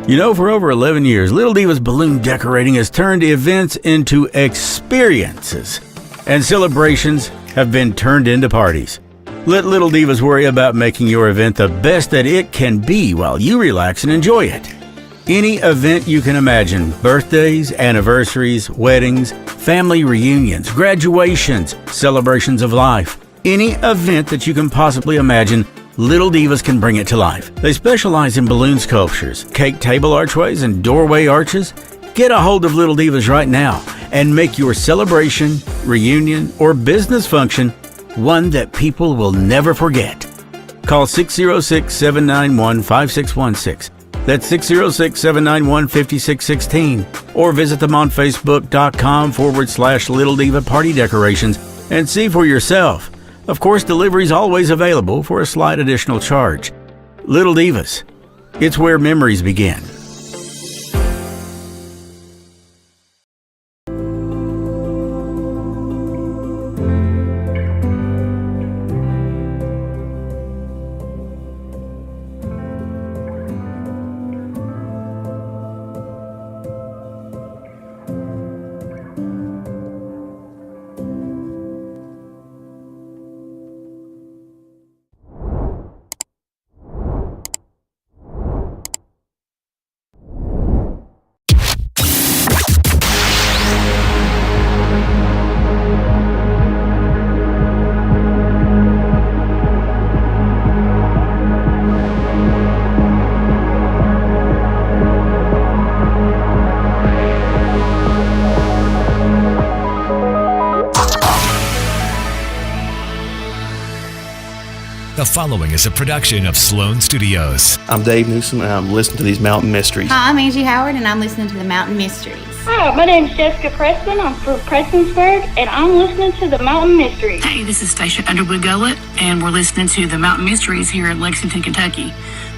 You know, for over 11 years, Little Divas Balloon Decorating has turned events into experiences, and celebrations have been turned into parties. Let Little Divas worry about making your event the best that it can be while you relax and enjoy it. Any event you can imagine: birthdays, anniversaries, weddings, family reunions, graduations, celebrations of life. Any event that you can possibly imagine, Little Divas can bring it to life. They specialize in balloon sculptures, cake table archways, and doorway arches. Get a hold of Little Divas right now and make your celebration, reunion, or business function one that people will never forget. Call 606-791-5616. That's 606-791-5616. Or visit them on Facebook.com/Little Diva Party Decorations and see for yourself. Of course, delivery is always available for a slight additional charge. Little Divas, it's where memories begin. The following is a production of Sloan Studios. I'm Dave Newsom, and I'm listening to these Mountain Mysteries. Hi, I'm Angie Howard, and I'm listening to the Mountain Mysteries. Hi, my name is Jessica Preston. I'm from Prestonsburg, and I'm listening to the Mountain Mysteries. Hey, this is Stacia Underwood Gullett, and we're listening to the Mountain Mysteries here in Lexington, Kentucky.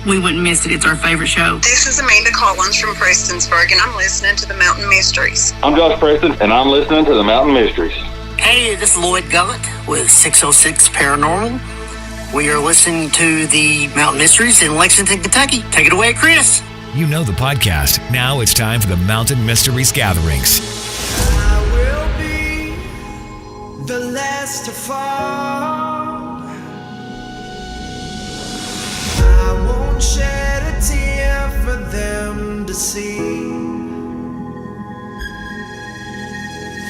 We wouldn't miss it. It's our favorite show. This is Amanda Collins from Prestonsburg, and I'm listening to the Mountain Mysteries. I'm Josh Preston, and I'm listening to the Mountain Mysteries. Hey, this is Lloyd Gullett with 606 Paranormal. We are listening to the Mountain Mysteries in Lexington, Kentucky. Take it away, Chris. You know the podcast. Now it's time for the Mountain Mysteries gatherings. I will be the last to fall. I won't shed a tear for them to see.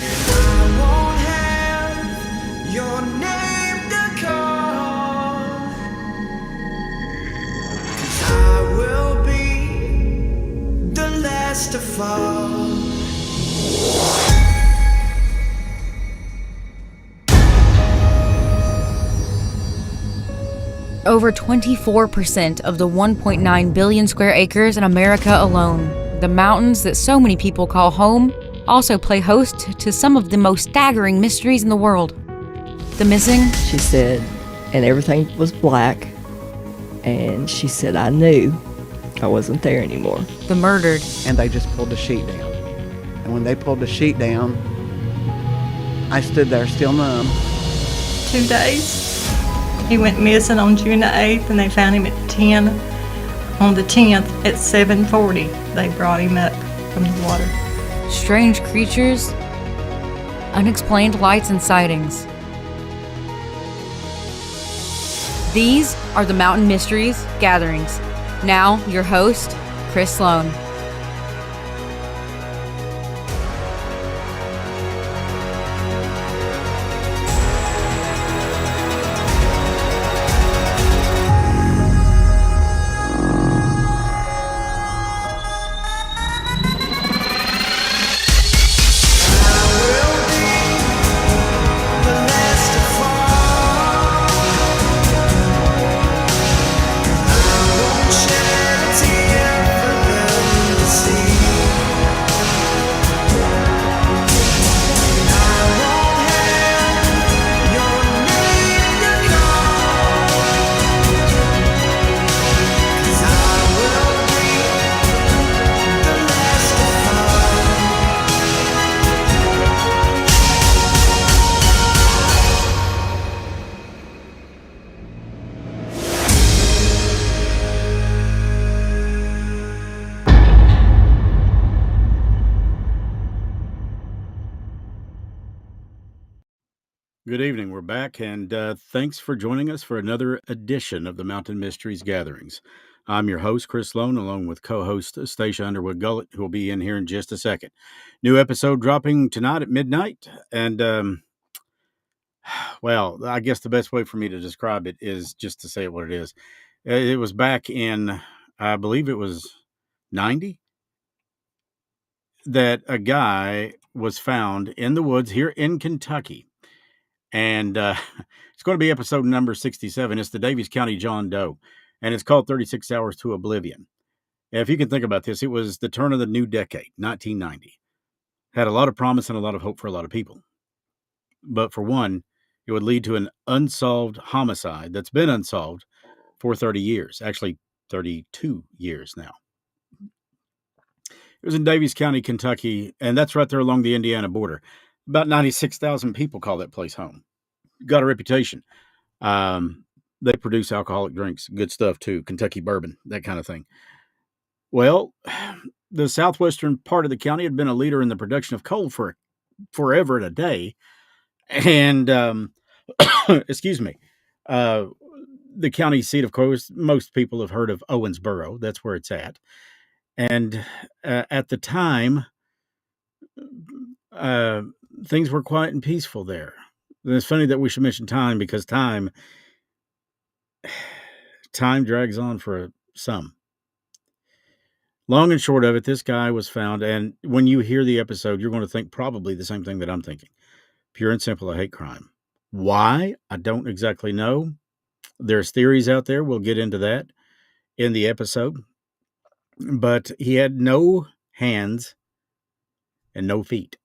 And I won't have your name to call. I will be the last to fall. Over 24% of the 1.9 billion square acres in America alone, the mountains that so many people call home, also play host to some of the most staggering mysteries in the world. The missing, she said, and everything was black. And she said, I knew I wasn't there anymore. The murdered. And they just pulled the sheet down. And when they pulled the sheet down, I stood there still numb. 2 days. He went missing on June the 8th, and they found him at 10. On the 10th at 7:40, they brought him up from the water. Strange creatures, unexplained lights and sightings. These are the Mountain Mysteries gatherings. Now, your host, Chris Sloan. Shed a tear for them. Good evening. We're back, and thanks for joining us for another edition of the Mountain Mysteries Gatherings. I'm your host, Chris Sloan, along with co-host Stacia Underwood Gullett, who will be in here in just a second. New episode dropping tonight at midnight, and well, I guess the best way for me to describe it is just to say it what it is. It was back in, I believe it was 90, that a guy was found in the woods here in Kentucky. And it's going to be episode number 67. It's the Daviess County John Doe, and it's called 36 Hours to Oblivion. And if you can think about this, it was the turn of the new decade, 1990. Had a lot of promise and a lot of hope for a lot of people. But for one, it would lead to an unsolved homicide that's been unsolved for 30 years, actually 32 years now. It was in Daviess County, Kentucky, and that's right there along the Indiana border. About 96,000 people call that place home. Got a reputation. They produce alcoholic drinks, good stuff too, Kentucky bourbon, that kind of thing. Well, the southwestern part of the county had been a leader in the production of coal for forever and a day. And, excuse me, the county seat, of course, most people have heard of Owensboro. That's where it's at. And at the time, things were quiet and peaceful there. And it's funny that we should mention time, because time drags on for some. Long and short of it, this guy was found, and when you hear the episode, you're going to think probably the same thing that I'm thinking. Pure and simple, a hate crime. Why? I don't exactly know. There's theories out there. We'll get into that in the episode. But he had no hands and no feet.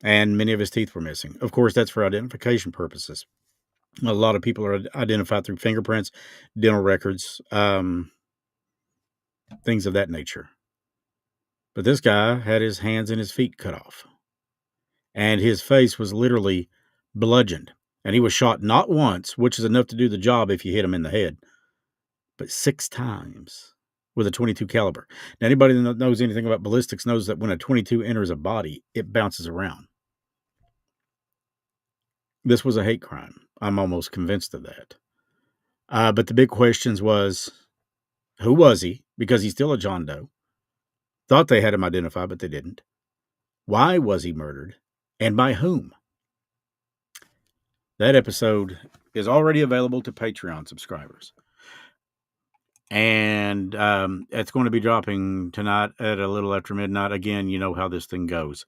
And many of his teeth were missing. Of course, that's for identification purposes. A lot of people are identified through fingerprints, dental records, things of that nature. But this guy had his hands and his feet cut off. And his face was literally bludgeoned. And he was shot not once, which is enough to do the job if you hit him in the head, but 6 times with a .22 caliber. Now, anybody that knows anything about ballistics knows that when a .22 enters a body, it bounces around. This was a hate crime. I'm almost convinced of that. But the big questions was, who was he? Because he's still a John Doe. Thought they had him identified, but they didn't. Why was he murdered? And by whom? That episode is already available to Patreon subscribers. And it's going to be dropping tonight at a little after midnight. Again, you know how this thing goes.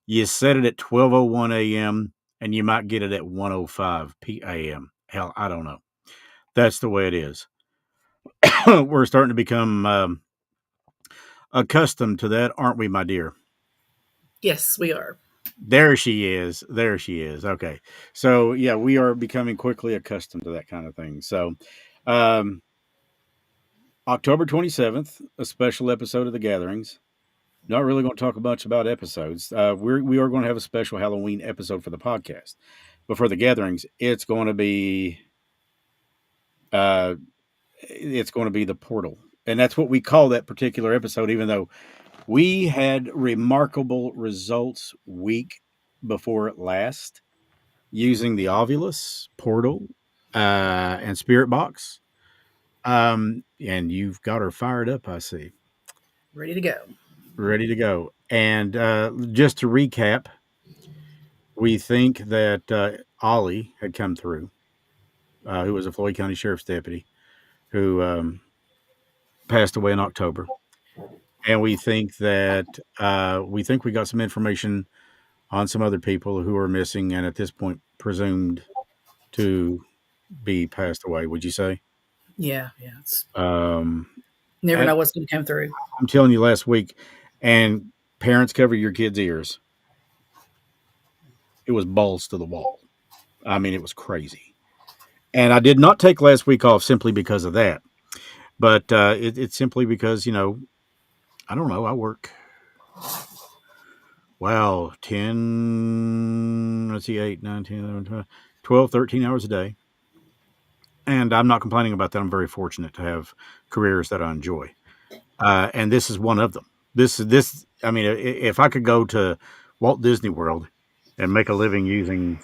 You set it at 12:01 a.m. and you might get it at 1:05 p.m. Hell, I don't know. That's the way it is. We're starting to become accustomed to that, aren't we, my dear? Yes, we are. There she is. There she is. Okay. So, yeah, we are becoming quickly accustomed to that kind of thing. So, October 27th, a special episode of The Gatherings. Not really going to talk much about episodes. We are going to have a special Halloween episode for the podcast. But for The Gatherings, it's going to be The Portal. And that's what we call that particular episode, even though we had remarkable results week before last using the Ovilus, Portal, and Spirit Box. And you've got her fired up, I see. Ready to go. Ready to go. And just to recap, we think that Ollie had come through, who was a Floyd County Sheriff's deputy, who passed away in October. And we think that we got some information on some other people who are missing and at this point presumed to be passed away. Would you say? Yeah. It's never know what's going to come through. I'm telling you, last week, and parents, cover your kids' ears. It was balls to the wall. I mean, it was crazy. And I did not take last week off simply because of that. But it's simply because, I don't know, I work, 8, 9, 10, 11, 12, 13 hours a day. And I'm not complaining about that. I'm very fortunate to have careers that I enjoy. And this is one of them. If I could go to Walt Disney World and make a living using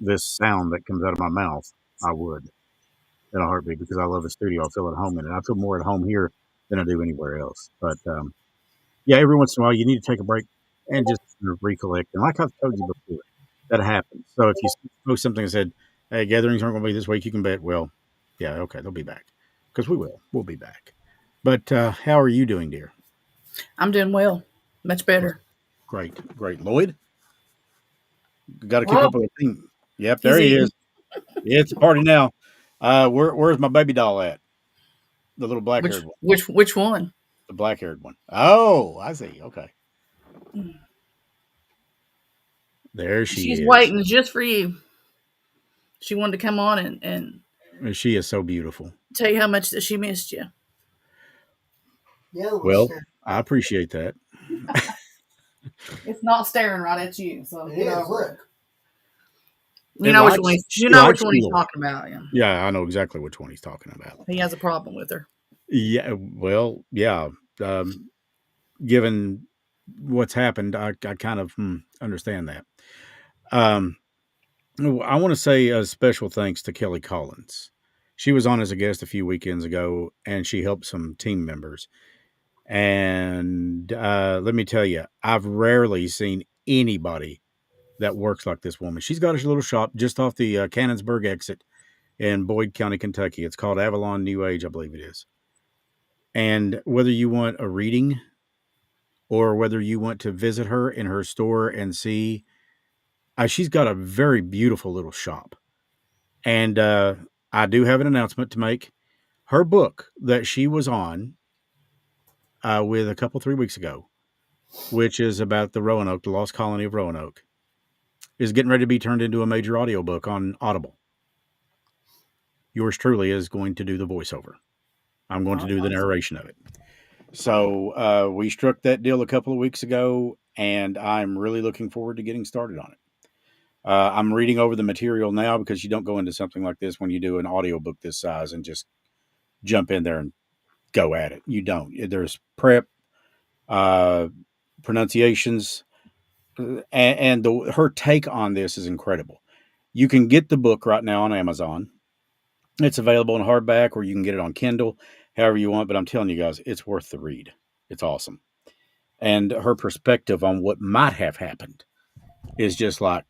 this sound that comes out of my mouth, I would in a heartbeat because I love the studio. I feel at home in it. I feel more at home here than I do anywhere else. But yeah, every once in a while you need to take a break and just recollect. And like I've told you before, that happens. So if you post something that said, "Hey, gatherings aren't going to be this week," you can bet, well, yeah, okay, they'll be back because we will. We'll be back. But how are you doing, dear? I'm doing well. Much better. Great. Lloyd? Got to keep up with the thing. Yep, there he is. Yeah, it's a party now. Where's my baby doll at? The little black-haired one. Which one? The black-haired one. Oh, I see. Okay. There she is. She's waiting just for you. She wanted to come on and she is so beautiful. Tell you how much that she missed you. Well, I appreciate that. It's not staring right at you, so look. You know which one he's talking about. Yeah, I know exactly which one he's talking about. He has a problem with her. Yeah, well, yeah. Given what's happened, I kind of understand that. I want to say a special thanks to Kelly Collins. She was on as a guest a few weekends ago, and she helped some team members. And let me tell you, I've rarely seen anybody that works like this woman. She's got a little shop just off the Cannonsburg exit in Boyd County, Kentucky. It's called Avalon New Age, I believe it is. And whether you want a reading or whether you want to visit her in her store and see, she's got a very beautiful little shop. And I do have an announcement to make. Her book that she was on with a couple 3 weeks ago, which is about the Roanoke, the lost colony of Roanoke, is getting ready to be turned into a major audiobook on Audible. Yours truly is going to do the voiceover. I'm going to do the narration of it. So we struck that deal a couple of weeks ago, and I'm really looking forward to getting started on it. I'm reading over the material now because you don't go into something like this when you do an audiobook this size and just jump in there and go at it. You don't. There's prep, pronunciations, and her take on this is incredible. You can get the book right now on Amazon. It's available in hardback, or you can get it on Kindle, however you want. But I'm telling you guys, it's worth the read. It's awesome. And her perspective on what might have happened is just like,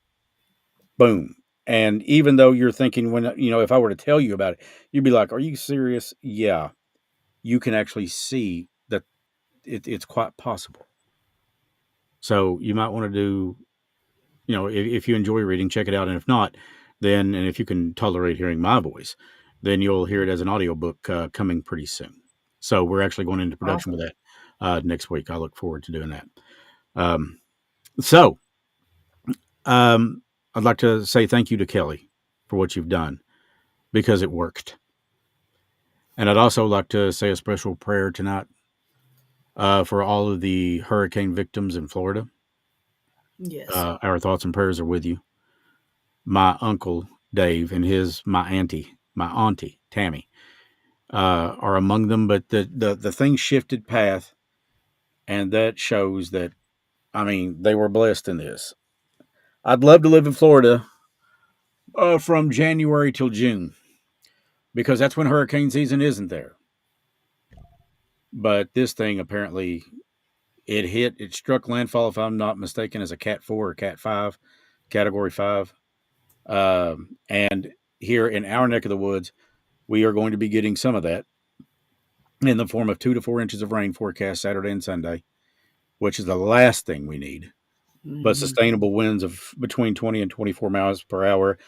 boom. And even though you're thinking, if I were to tell you about it, you'd be like, are you serious? Yeah. You can actually see that it's quite possible. So you might want to do, if you enjoy reading, check it out. And if not, and if you can tolerate hearing my voice, then you'll hear it as an audiobook coming pretty soon. So we're actually going into production with that next week. I look forward to doing that. I'd like to say thank you to Kelly for what you've done because it worked. And I'd also like to say a special prayer tonight for all of the hurricane victims in Florida. Yes. Our thoughts and prayers are with you. My uncle Dave and my auntie Tammy are among them, but the thing shifted path, and that shows that, they were blessed in this. I'd love to live in Florida from January till June, because that's when hurricane season isn't there. But this thing, apparently, it struck landfall, if I'm not mistaken, as a Cat 4 or Cat 5, Category 5. And here in our neck of the woods, we are going to be getting some of that in the form of 2 to 4 inches of rain forecast Saturday and Sunday, which is the last thing we need. Mm-hmm. But sustainable winds of between 20 and 24 miles per hour,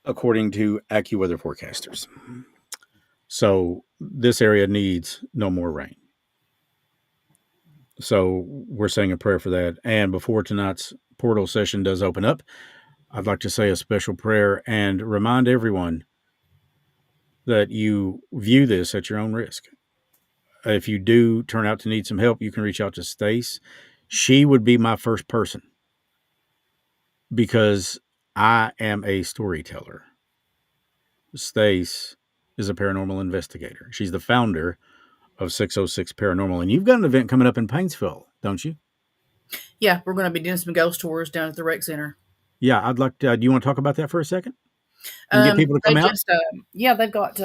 according to AccuWeather forecasters. So this area needs no more rain. So we're saying a prayer for that. And before tonight's portal session does open up, I'd like to say a special prayer and remind everyone that you view this at your own risk. If you do turn out to need some help, you can reach out to Stace. She would be my first person because I am a storyteller. Stace is a paranormal investigator. She's the founder of 606 Paranormal. And you've got an event coming up in Paintsville, don't you? Yeah, we're going to be doing some ghost tours down at the rec center. Yeah, I'd like to. Do you want to talk about that for a second? And get people to come out? They've got,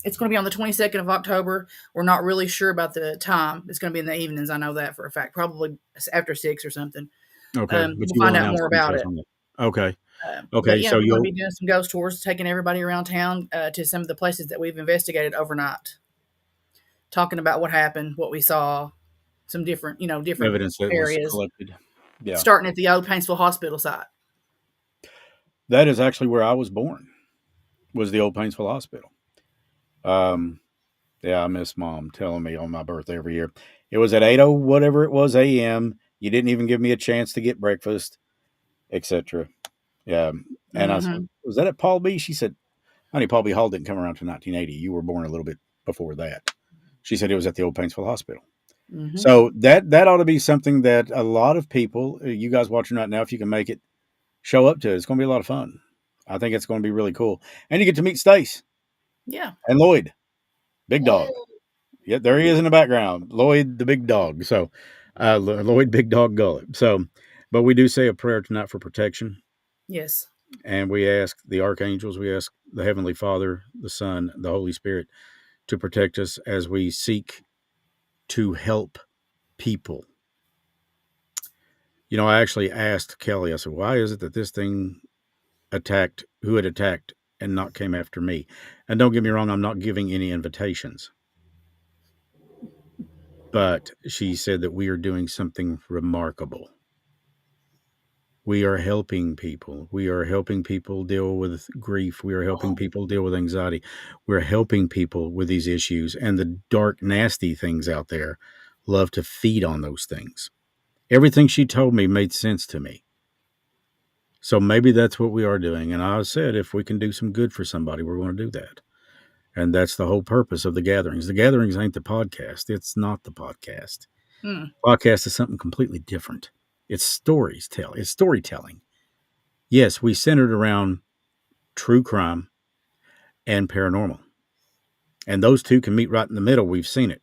it's going to be on the 22nd of October. We're not really sure about the time. It's going to be in the evenings. I know that for a fact. Probably after 6 or something. Okay. We'll find out more about it. Okay. So we're going to be doing some ghost tours, taking everybody around town to some of the places that we've investigated overnight. Talking about what happened, what we saw, some different evidence that areas. Was collected. Yeah. Starting at the old Paintsville Hospital site. That is actually where I was born. Was the old Paintsville Hospital. Yeah, I miss Mom telling me on my birthday every year. It was at 8:00 whatever it was a.m. You didn't even give me a chance to get breakfast, etc. Yeah, and I said, "Was that at Paul B?" She said, "Honey, Paul B. Hall didn't come around to 1980. You were born a little bit before that." She said it was at the old Paintsville Hospital. Mm-hmm. So that ought to be something that a lot of people, you guys watching right now, if you can make it, show up to. It's going to be a lot of fun. I think it's going to be really cool, and you get to meet Stace. Yeah, and Lloyd, big dog. Yeah, there he is in the background, Lloyd, the big dog. So, Lloyd, Big Dog Gullett. So, but we do say a prayer tonight for protection. Yes. And we ask the archangels, we ask the Heavenly Father, the Son, the Holy Spirit to protect us as we seek to help people. You know, I actually asked Kelly, I said, why is it that this thing attacked who had attacked and not came after me? And don't get me wrong, I'm not giving any invitations. But she said that we are doing something remarkable. We are helping people. We are helping people deal with grief. We are helping people deal with anxiety. We're helping people with these issues. And the dark, nasty things out there love to feed on those things. Everything she told me made sense to me. So maybe that's what we are doing. And I said, if we can do some good for somebody, we're going to do that. And that's the whole purpose of the gatherings. The gatherings ain't the podcast. It's not the podcast. Podcast is something completely different. It's storytelling. It's storytelling. Yes, we centered around true crime and paranormal. And those two can meet right in the middle. We've seen it.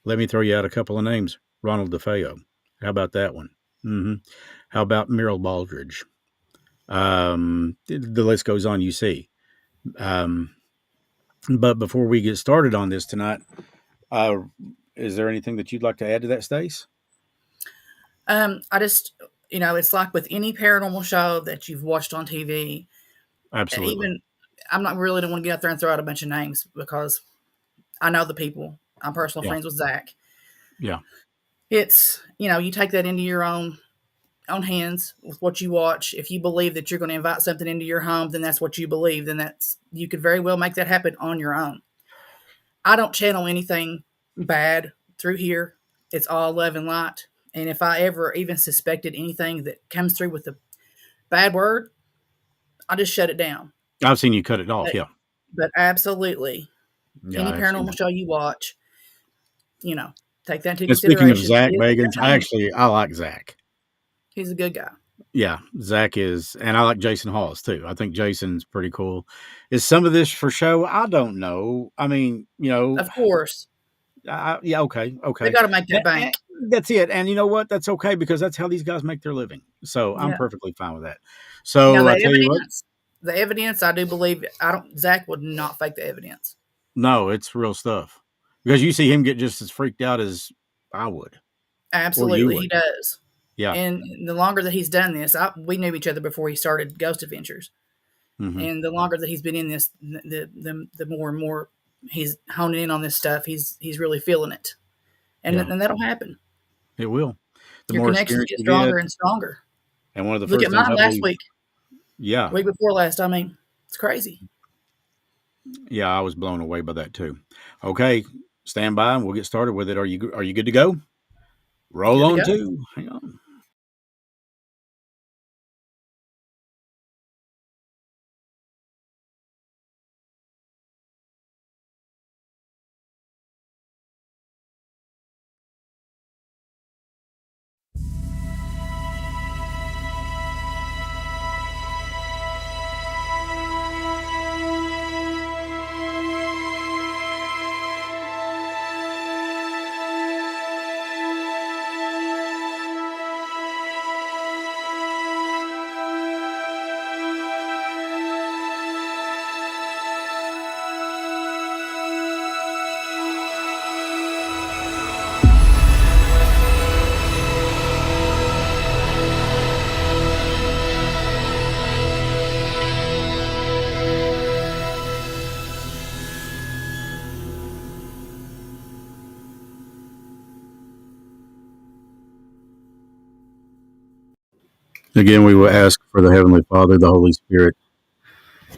Let me throw you out a couple of names. Ronald DeFeo. How about that one? Mm-hmm. How about Meryl Baldridge? The list goes on, you see. But before we get started on this tonight, is there anything that you'd like to add to that, Stace? I just, it's like with any paranormal show that you've watched on TV. Absolutely. Even, I'm not really don't want to get out there and throw out a bunch of names because I know the people. I'm personal friends with Zach. Yeah. It's, you take that into your own hands with what you watch. If you believe that you're going to invite something into your home, then that's what you believe. Then you could very well make that happen on your own. I don't channel anything bad through here. It's all love and light. And if I ever even suspected anything that comes through with a bad word, I just shut it down. I've seen you cut it off, yeah. But absolutely, any paranormal show you watch, take that into consideration. Speaking of Zach Bagans, I like Zach. He's a good guy. Yeah, Zach is, and I like Jason Hawes too. I think Jason's pretty cool. Is some of this for show? I don't know. I mean, of course. Yeah, okay. They got to make that bank. That's it. And you know what? That's okay because that's how these guys make their living. So I'm perfectly fine with that. So I tell you what, the evidence, I do believe, Zach would not fake the evidence. No, it's real stuff because you see him get just as freaked out as I would. Absolutely, he does. Yeah. And the longer that he's done this, we knew each other before he started Ghost Adventures. Mm-hmm. And the longer that he's been in this, the more and more he's honing in on this stuff. He's really feeling it. And that'll happen. It will. Your connections get stronger and stronger. And one of the Look first at mine last week. Yeah. Week before last. I mean, it's crazy. Yeah, I was blown away by that too. Okay, stand by and we'll get started with it. Are you good to go? Roll on too. Hang on. Again, we will ask for the Heavenly Father, the Holy Spirit,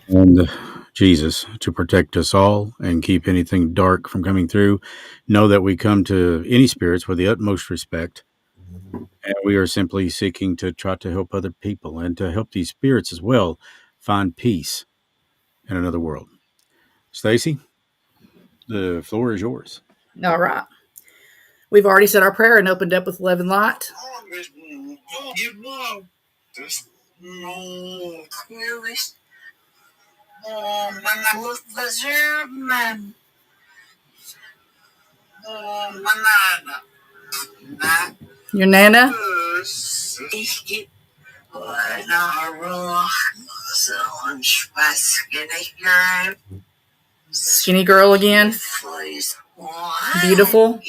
and Jesus to protect us all and keep anything dark from coming through. Know that we come to any spirits with the utmost respect, and we are simply seeking to try to help other people and to help these spirits as well find peace in another world. Stacy, the floor is yours. All right. We've already said our prayer and opened up with love and light. Your Nana? Skinny girl again. Beautiful.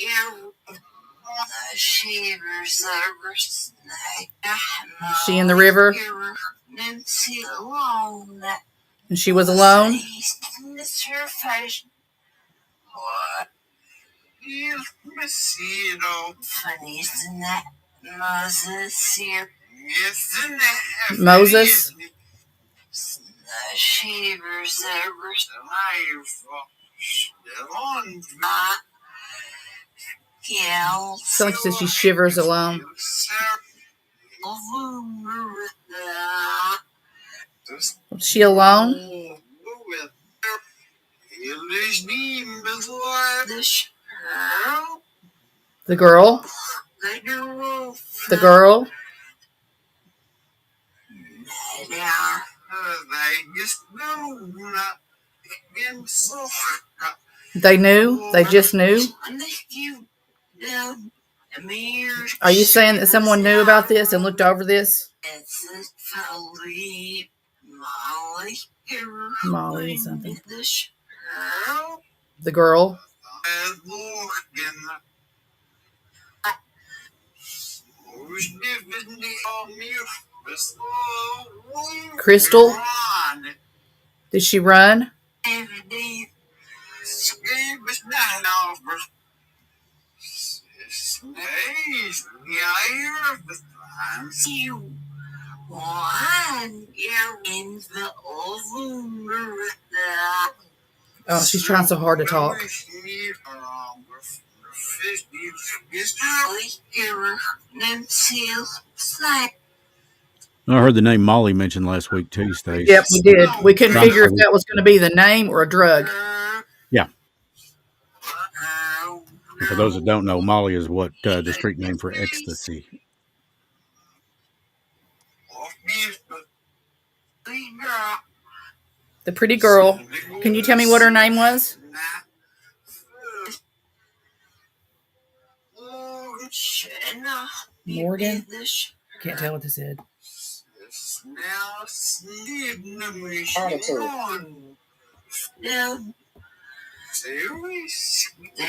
She in the river. And she was alone. Moses. So like she says she shivers alone. Was she alone? The girl. The girl. They knew? They just knew? Are you saying that someone knew about this and looked over this? Molly something. The girl. Crystal. Did she run? Oh, she's trying so hard to talk. I heard the name Molly mentioned last week too, Stace. Yep, we did. We couldn't figure if that was going to be the name or a drug. Yeah. And for those that don't know, Molly is what the street name for ecstasy. The pretty girl. Can you tell me what her name was? Morgan? Can't tell what this is. Attitude.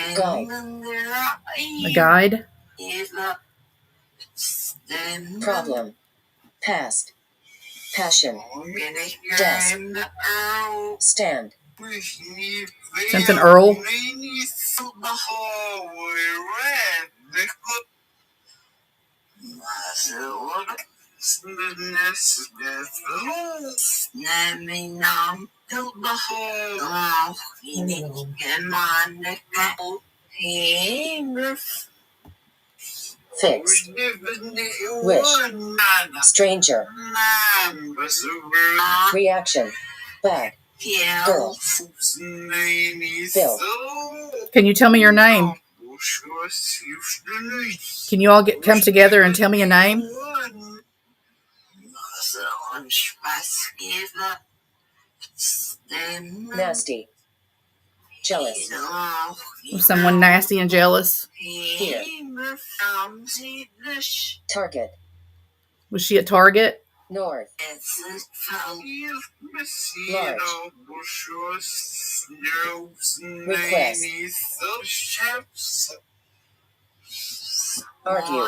Guide. The guide. Problem. Past. Passion. Desk. Stand. Something Earl. Fixed. Wish. Stranger. Reaction. Bad. Girl. Bill. Can you tell me your name? Can you all come together and tell me a name? Nasty. Jealous. Was someone nasty and jealous? Here. Target. Was she at Target? North. Large. Request. Argue.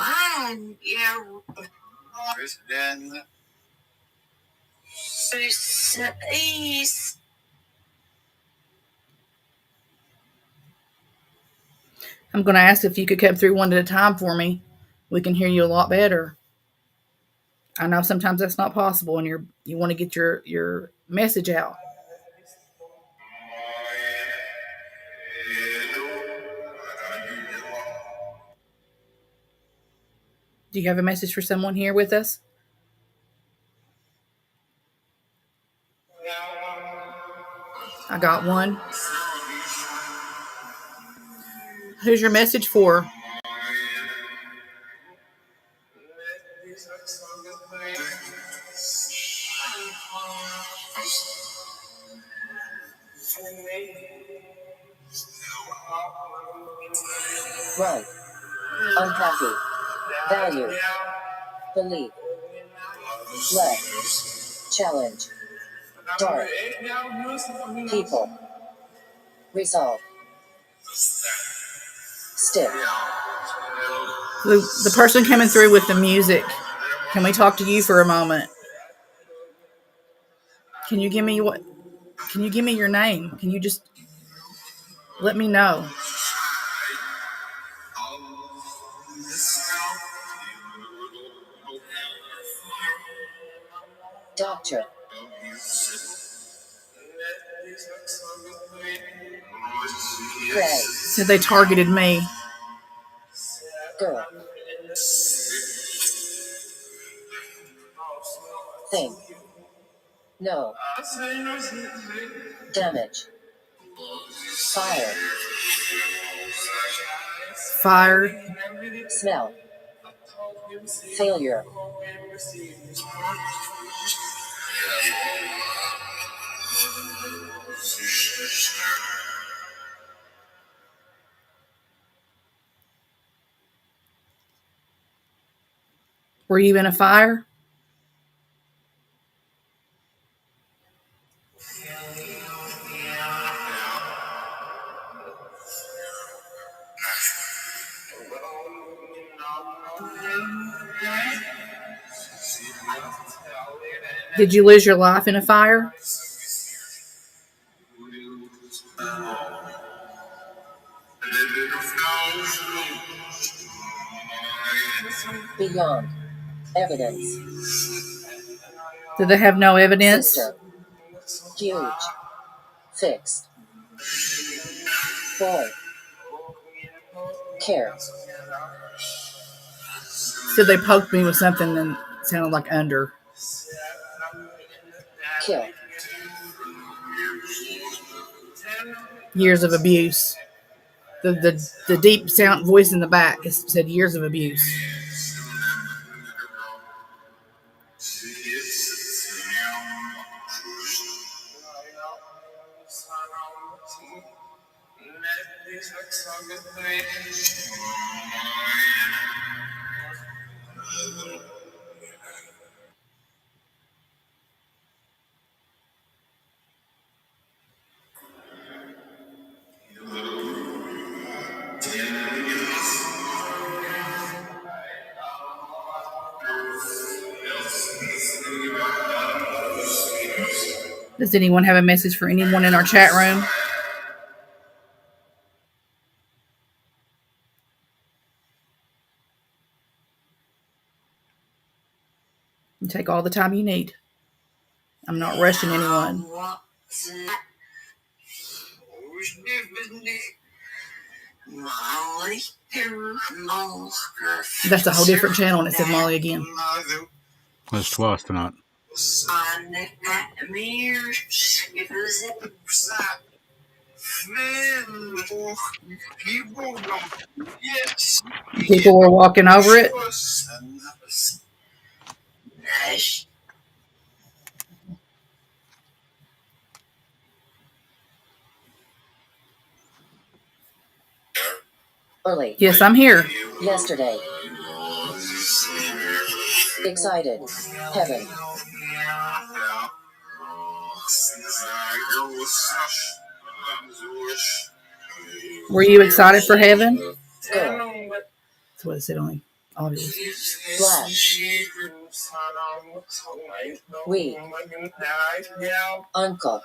I'm going to ask if you could come through one at a time for me. We can hear you a lot better. I know sometimes that's not possible, and you want to get your message out. Do you have a message for someone here with us? I got one. Who's your message for? Right. Unhappy. Value. Believe. Left. Challenge. Dark. People. Resolve. Stick. The person coming through with the music. Can we talk to you for a moment? Can you give me your name? Can you just let me know? Doctor. Gray. Said they targeted me. Girl. Thing. No. Damage. Fire. Fire. Smell. Failure. Were you in a fire? Did you lose your life in a fire? Beyond. Evidence. Did they have no evidence? Sister. Huge. Fixed. Boy. Care. So they poked me with something and it sounded like under. Kill. Years of abuse. The deep sound voice in the back said years of abuse. Does anyone have a message for anyone in our chat room? You take all the time you need. I'm not rushing anyone. That's a whole different channel and it said Molly again. That's twice tonight. People were walking over it. Early. Yes, I'm here. Yesterday. Excited. Heaven. Were you excited for heaven? Girl. That's what it said on obvious. Black. We. Uncle.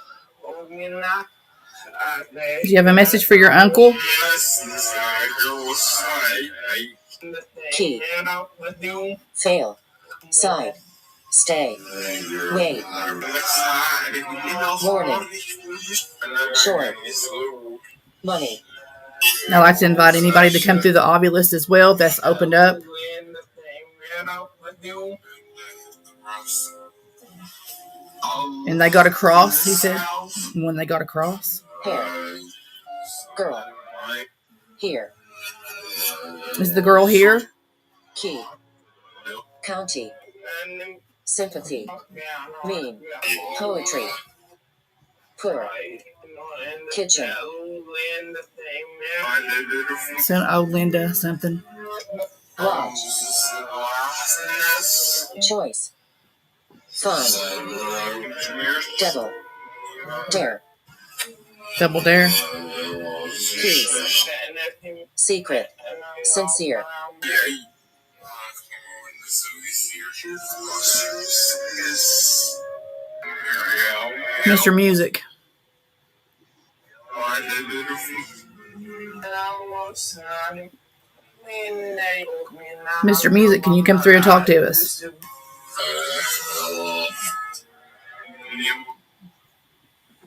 Do you have a message for your uncle? Key. Fail. Side. Stay. Wait. Warning. Short. Money. I'd like to invite anybody to come through the Ovilus as well. That's opened up. And they got a cross, he said. When they got a cross. Here. Girl. Here. Is the girl here? Key. County. Sympathy. Mean. Poetry. Poor. Kitchen. Linda something. Watch. Choice. Fun. Devil. Dare. Double dare. Peace. Secret. Sincere. Mr. Music. Mr. Music, can you come through and talk to us?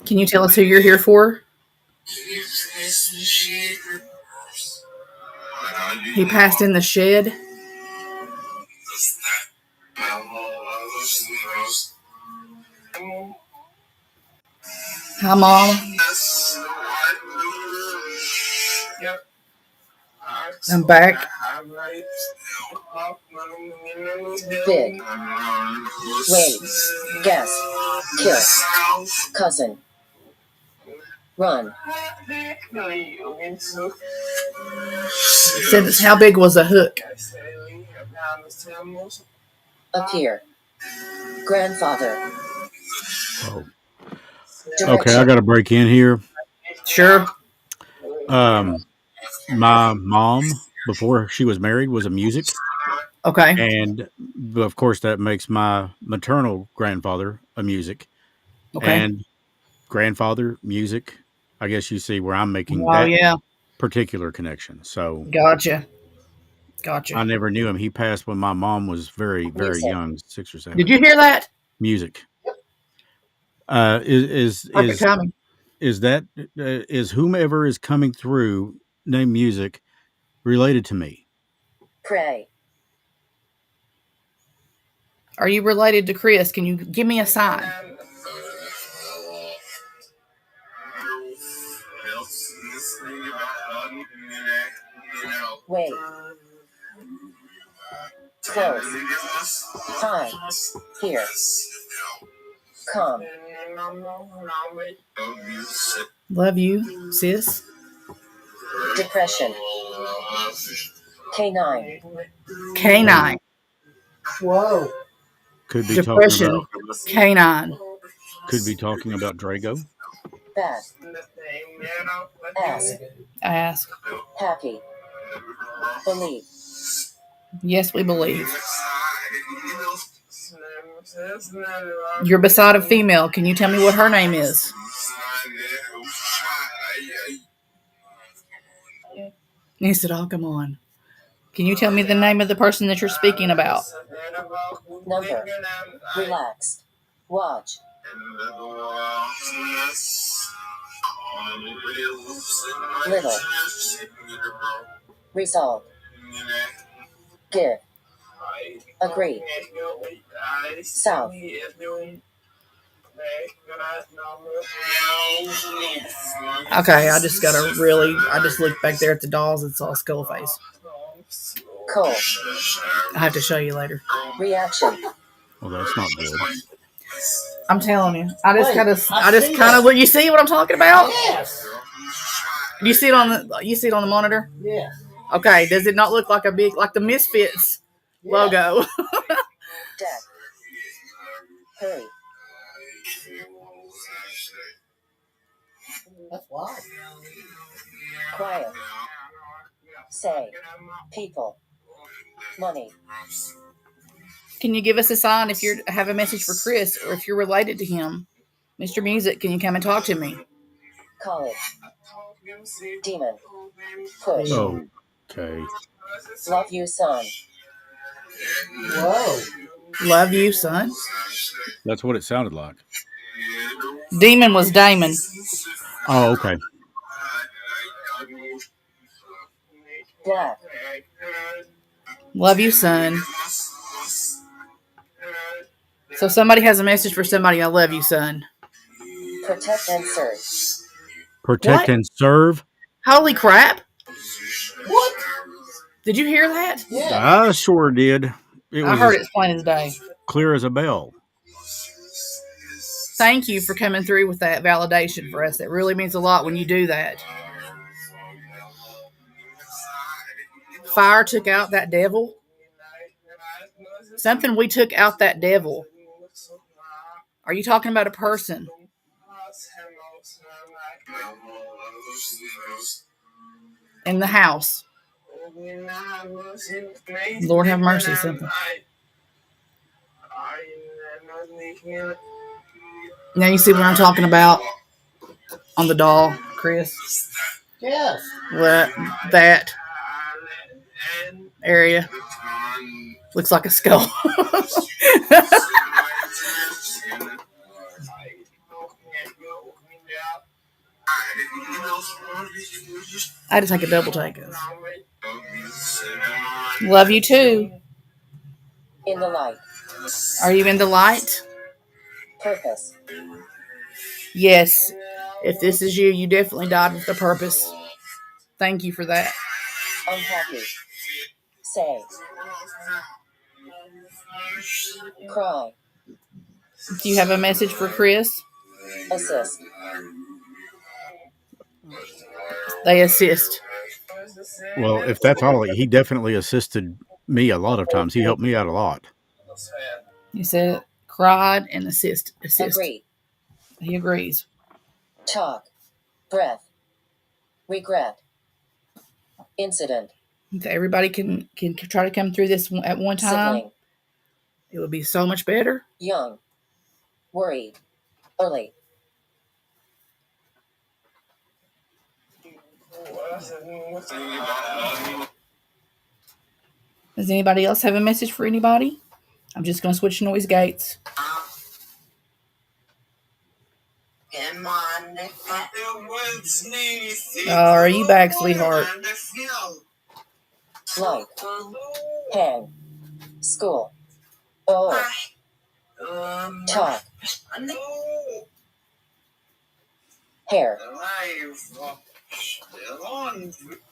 Can you tell us who you're here for? He passed in the shed. Hi, Mom. I'm back. Big. Wait. Guess. Kill. Cousin. Run. Said, how big was the hook? Appear. Grandfather. Oh. Okay, I got to break in here. Sure. My mom, before she was married, was a music. Okay. And of course, that makes my maternal grandfather a music. Okay. And grandfather, music. I guess you see where I'm making particular connection. So Gotcha. I never knew him. He passed when my mom was very, very young, 6 or 7. Did you hear that? Music. Is whomever is coming through named Music related to me? Pray. Are you related to Chris? Can you give me a sign? Wait. Close. Hi. Here. Come. Love you, sis. Depression. K9. K9. Whoa. Could be Depression. talking about K9. Could be talking about Drago. Bad. Ask. Ask. Happy. Believe. Yes, we believe. You're beside a female. Can you tell me what her name is? He said, "Oh, come on. Can you tell me the name of the person that you're speaking about?" Number. Relaxed. Watch. Little. Resolve. Give. Agree. South. Okay, I just looked back there at the dolls and saw Skullface. Cold. I have to show you later. Reaction. Well, that's not good. I'm telling you. I just kind of look. You see what I'm talking about? Yes. You see it on the monitor? Yes. Okay. Does it not look like like the Misfits logo? Death. Hurry. That's wild. Quiet. Say. People. Money. Can you give us a sign if you have a message for Chris or if you're related to him? Mr. Music, can you come and talk to me? College. Demon. Push. Oh, okay. Love you, son. Whoa. Love you, son. That's what it sounded like. Demon was Damon. Oh, okay. Black. Love you, son. So somebody has a message for somebody. I love you, son. Protect and serve. Protect What? and serve? Holy crap. What? Did you hear that? I sure did. It I was heard it as plain as day. clear as a bell. Thank you for coming through with that validation for us. That really means a lot when you do that. Fire took out that devil. Something we took out that devil. Are you talking about a person? In the house. Lord have mercy, something. Now you see what I'm talking about on the doll, Chris? Yes. What? That area looks like a skull. I had to take a double take. Love you too. In the light. Are you in the light? Purpose. Yes. If this is you, you definitely died with a purpose. Thank you for that. Unhappy. Say. Cry. Do you have a message for Chris? Assist. They assist. Well, if that's all, he definitely assisted me a lot of times. He helped me out a lot. He said, cried and assist. Agree. He agrees. Talk. Breath. Regret. Incident. If everybody can try to come through this at one time, Sibling. it would be so much better. Young. Worried. Early. Does anybody else have a message for anybody? I'm just going to switch noise gates. Oh, are you back, sweetheart? Light. Hang. School. Oh. Talk. Hair.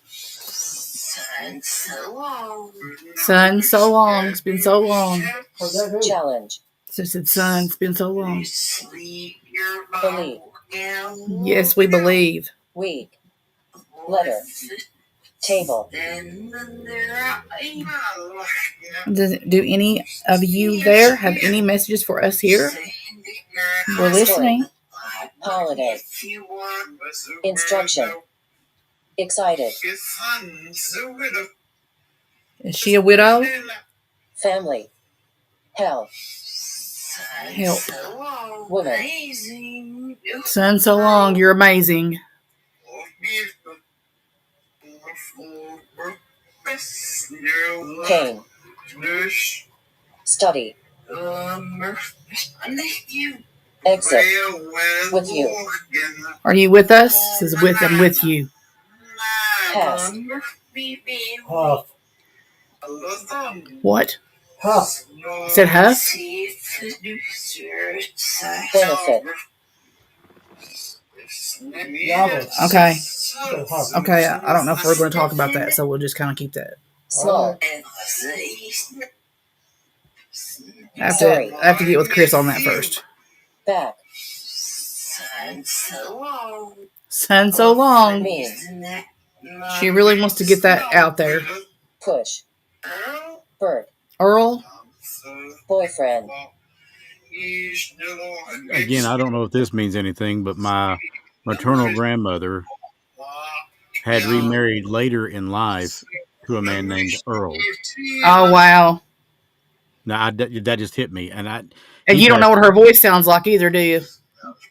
Son, so long. It's been so long. Challenge. So I said, son, it's been so long. Believe. Yes, we believe. Week. Letter. Table. Do any of you there have any messages for us here? We're listening. Holiday. Instruction. Excited. Is she a widow? Family. Health. Help. Woman. Son, so long. You're amazing. Pain. Study. Exit. With you. Are you with us? This is with. I'm with you. Past. Huff. What? Huff. Said Huff? Benefit. Okay. Okay, I don't know if we're going to talk about that, so we'll just kind of keep that. Small. I have to get with Chris on that first. Back. Son, so long. Mean. She really wants to get that out there. Push. Bird. Earl? Boyfriend. Again, I don't know if this means anything, but my maternal grandmother had remarried later in life to a man named Earl. Oh, wow. Now, that just hit me. And you don't know what her voice sounds like either, do you?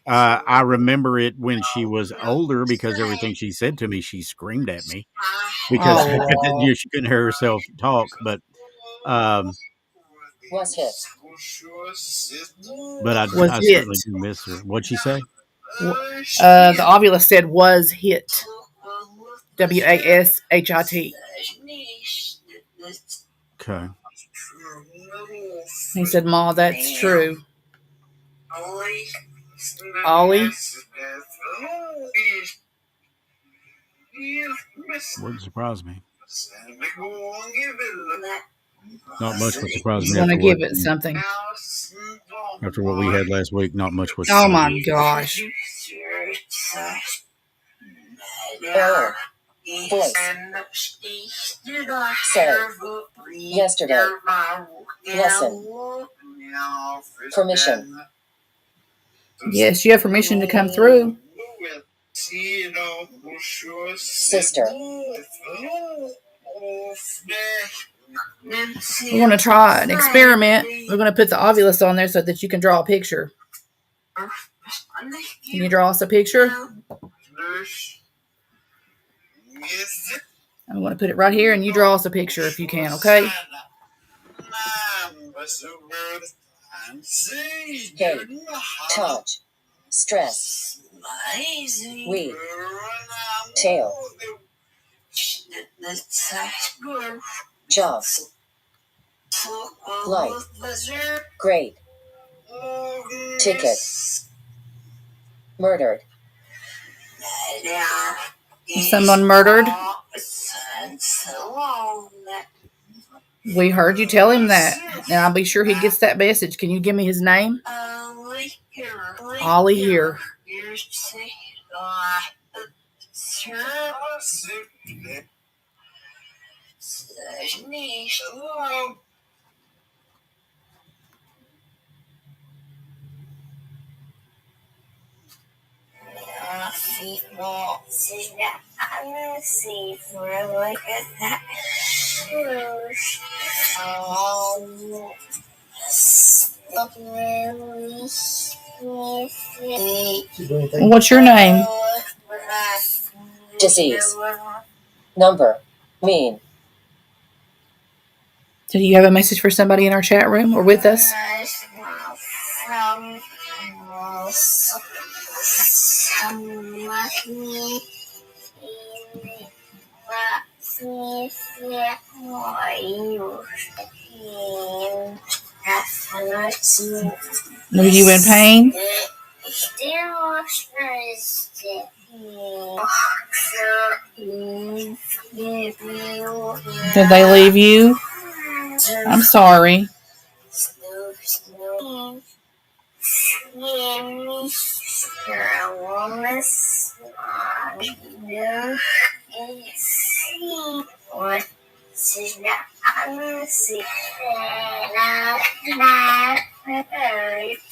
I remember it when she was older because everything she said to me, she screamed at me because she couldn't hear herself talk. But Was hit. But I Was certainly hit. do miss her. What'd she say? The Ovula said was hit. WASHIT. Okay. He said, Ma, that's true. Ollie? Wouldn't surprise me. Not much would surprise me. He's going to give it something. After what we had last week, not much would Oh surprise my me. gosh. Error. Voice. Say. Yesterday. Lesson. Permission. Yes, you have permission to come through. Sister. We're going to try an experiment. We're going to put the Ovulus on there so that you can draw a picture. Can you draw us a picture? I'm going to put it right here and you draw us a picture if you can, okay? Hate. Touch. Stress. We. Tail. Jaws. Light. Great. Ticket. Murdered. Is someone murdered? We heard you tell him that. And I'll be sure he gets that message. Can you give me his name? Ollie here. What's your name? Disease. Number. Mean. Do you have a message for somebody in our chat room or with us? Are you in pain? Did they leave you? I'm sorry.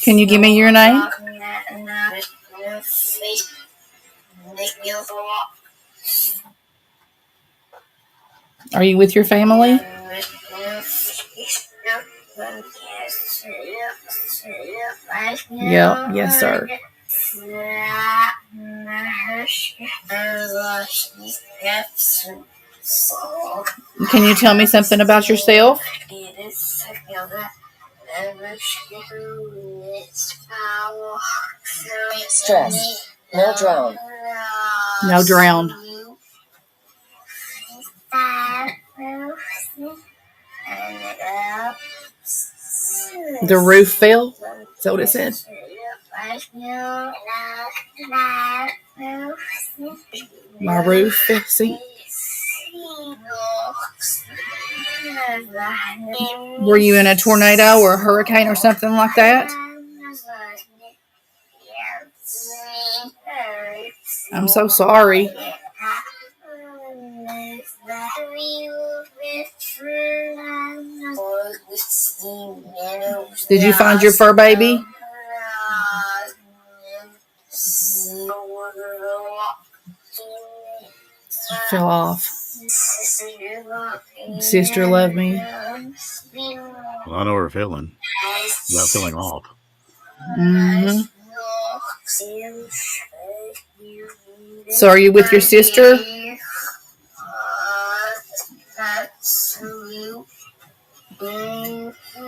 Can you give me your name? Are you with your family? Yep. Yes, sir. Can you tell me something about yourself? Stress. No drown. No drowned. The roof fell? Is that what it said? My roof fell. See? Were you in a tornado or a hurricane or something like that? I'm so sorry. Did you find your fur baby? Fell off. Sister loved me. Well, I know her feeling. About feeling off. Mm-hmm. So are you with your sister?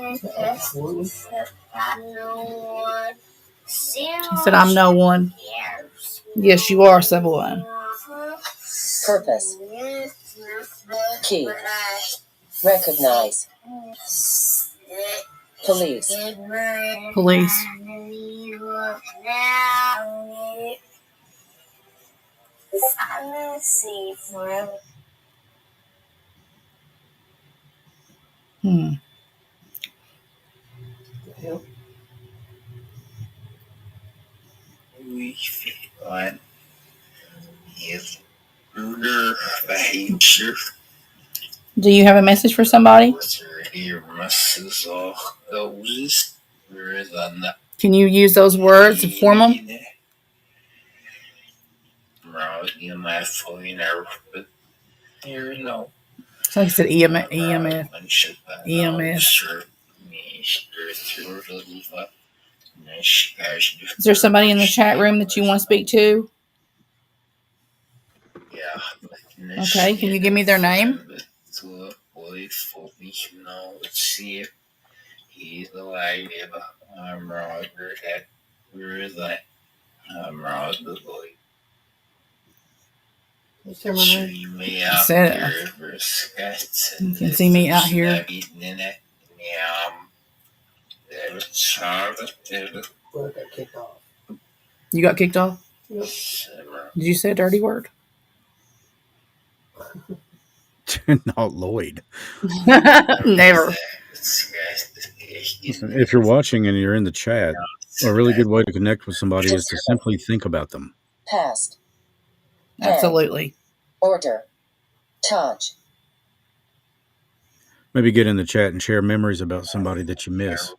I said, I'm no one. Yes, you are someone. Purpose. Key. Recognize. Police. Police. Hmm. Do you have a message for somebody? Can you use those words and form them? So I said EMS. Is there somebody in the chat room that you want to speak to? Okay, can you give me their name? You can see me out here. You got kicked off? Yep. Did you say a dirty word? Not Lloyd. Never. Listen, if you're watching and you're in the chat, a really good way to connect with somebody is to simply think about them. Past. Absolutely. Order. Touch. Maybe get in the chat and share memories about somebody that you miss.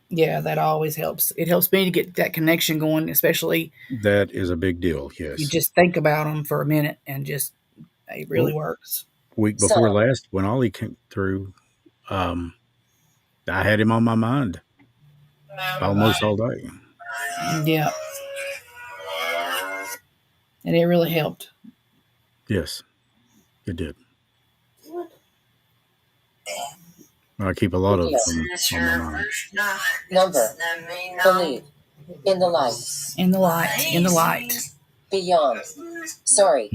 Yeah, that always helps. It helps me to get that connection going, especially. That is a big deal, yes. You just think about them for a minute and just, it really works. Week before last, when Ollie came through, I had him on my mind almost all day. Yeah. And it really helped. Yes, it did. I keep a lot of them on my mind. Number. Believe. In the light. In the light. In the light. Beyond. Sorry.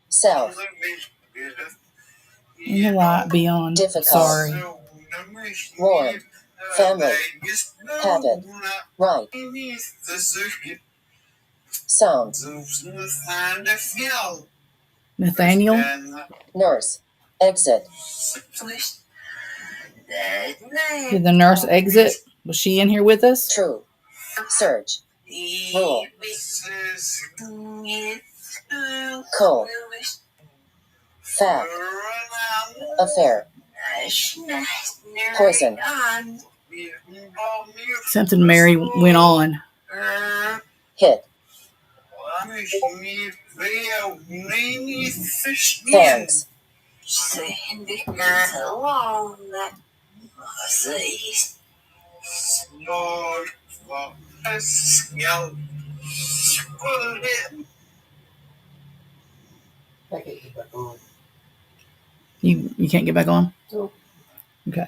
Self. In the light. Beyond. Difficult. Sorry. Warm. Family. Habit. Right. Sound. Nathaniel. Nurse. Exit. Did the nurse exit? Was she in here with us? True. Search. Rule. Cold. Fact. Affair. Poison. Something Mary went on. Hit. Thanks. You can't get back on? No. Okay.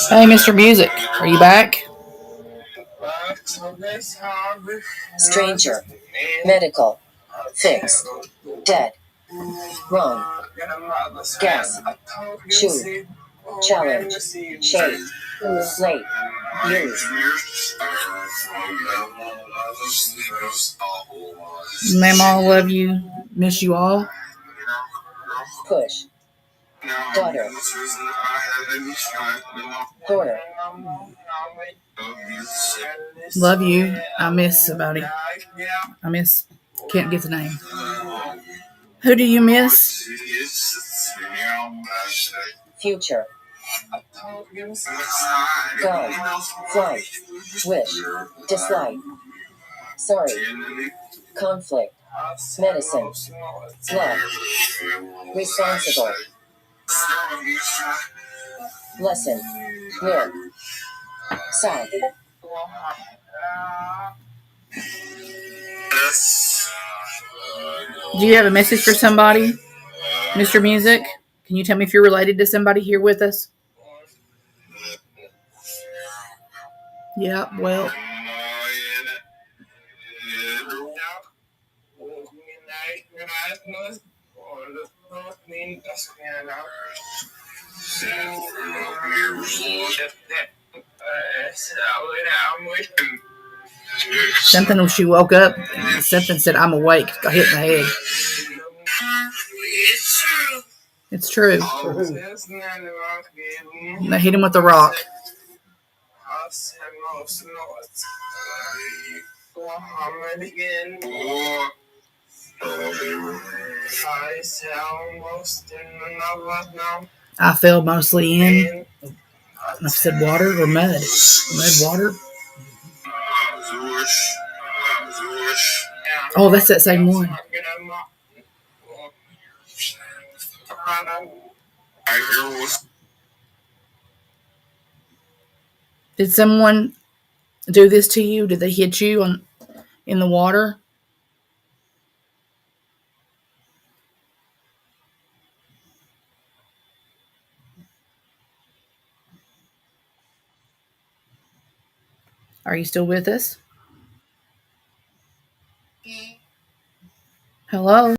Hey, Mr. Music, are you back? Stranger. Medical. Fix. Dead. Wrong. Guess. Shoot. Challenge. Shade. Late. Use. Mama, love you. Miss you all. Push. Daughter. Daughter. Love you. I miss somebody. Can't get the name. Who do you miss? Future. Gone. Flight. Wish. Dislike. Sorry. Conflict. Medicine. Love. Responsible. Lesson. Live. Sad. Do you have a message for somebody, Mr. Music? Can you tell me if you're related to somebody here with us? Yeah, well. Something when she woke up, something said, "I'm awake." Got hit in the head. It's true. They hit him with a rock. I fell mostly in. I said water or mud. Mud, water. Oh, that's that same one. Did someone do this to you? Did they hit you in the water? Are you still with us? Hello?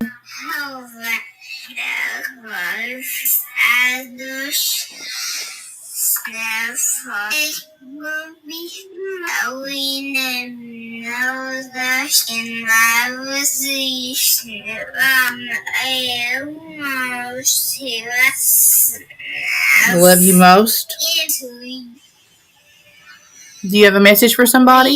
Love you most. Do you have a message for somebody?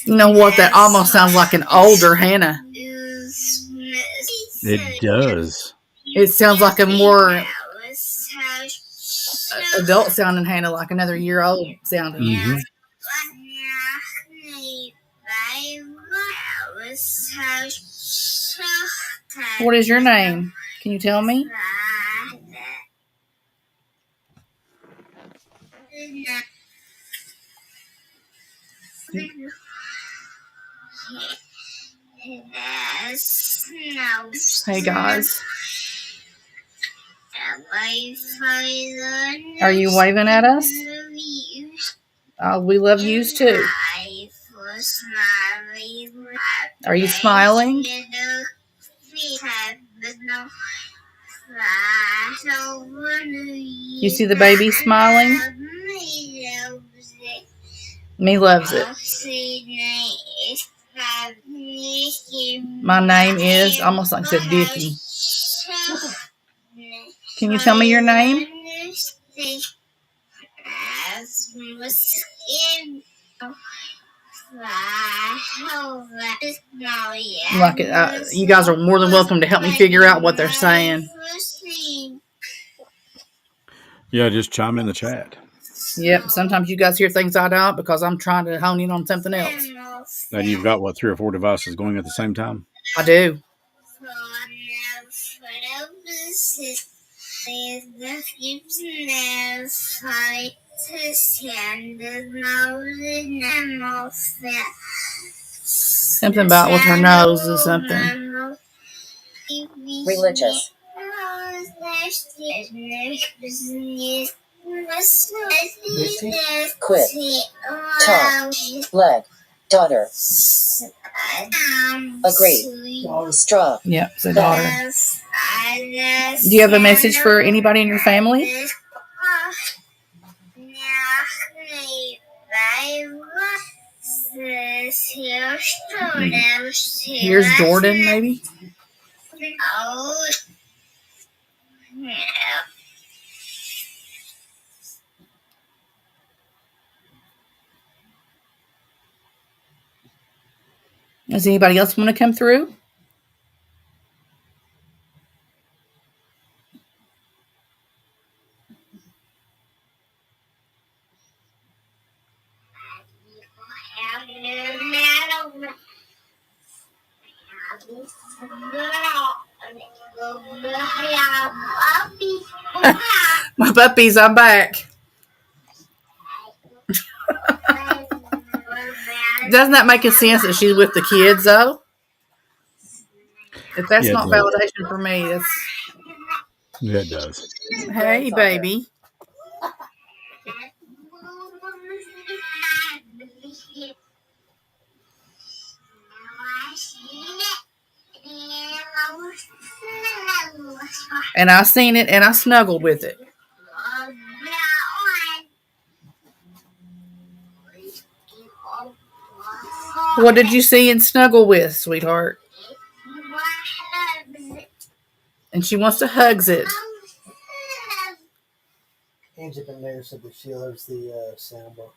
You know what? That almost sounds like an older Hannah. It does. It sounds like a more adult sounding Hannah, like another year old sounding. Mm-hmm. What is your name? Can you tell me? Hey guys. Are you waving at us? We love yous too. Are you smiling? You see the baby smiling? Me loves it. My name is, almost like I said, Dickie. Can you tell me your name? Like it, you guys are more than welcome to help me figure out what they're saying. Yeah, just chime in the chat. Yep, sometimes you guys hear things I don't because I'm trying to hone in on something else. And you've got, 3 or 4 devices going at the same time? I do. Something about with her nose or something. Religious. Quit. Top. Leg. Daughter. Agree. Straw. Yep, it's a daughter. Do you have a message for anybody in your family? Here's Jordan, maybe? Does anybody else want to come through? Puppies, I'm back. Doesn't that make a sense that she's with the kids, though? If that's not validation for me, It does. Hey, baby. And I seen it and I snuggled with it. What did you see and snuggle with, sweetheart? And she wants to hugs it. Angie been there said that she loves the soundbar.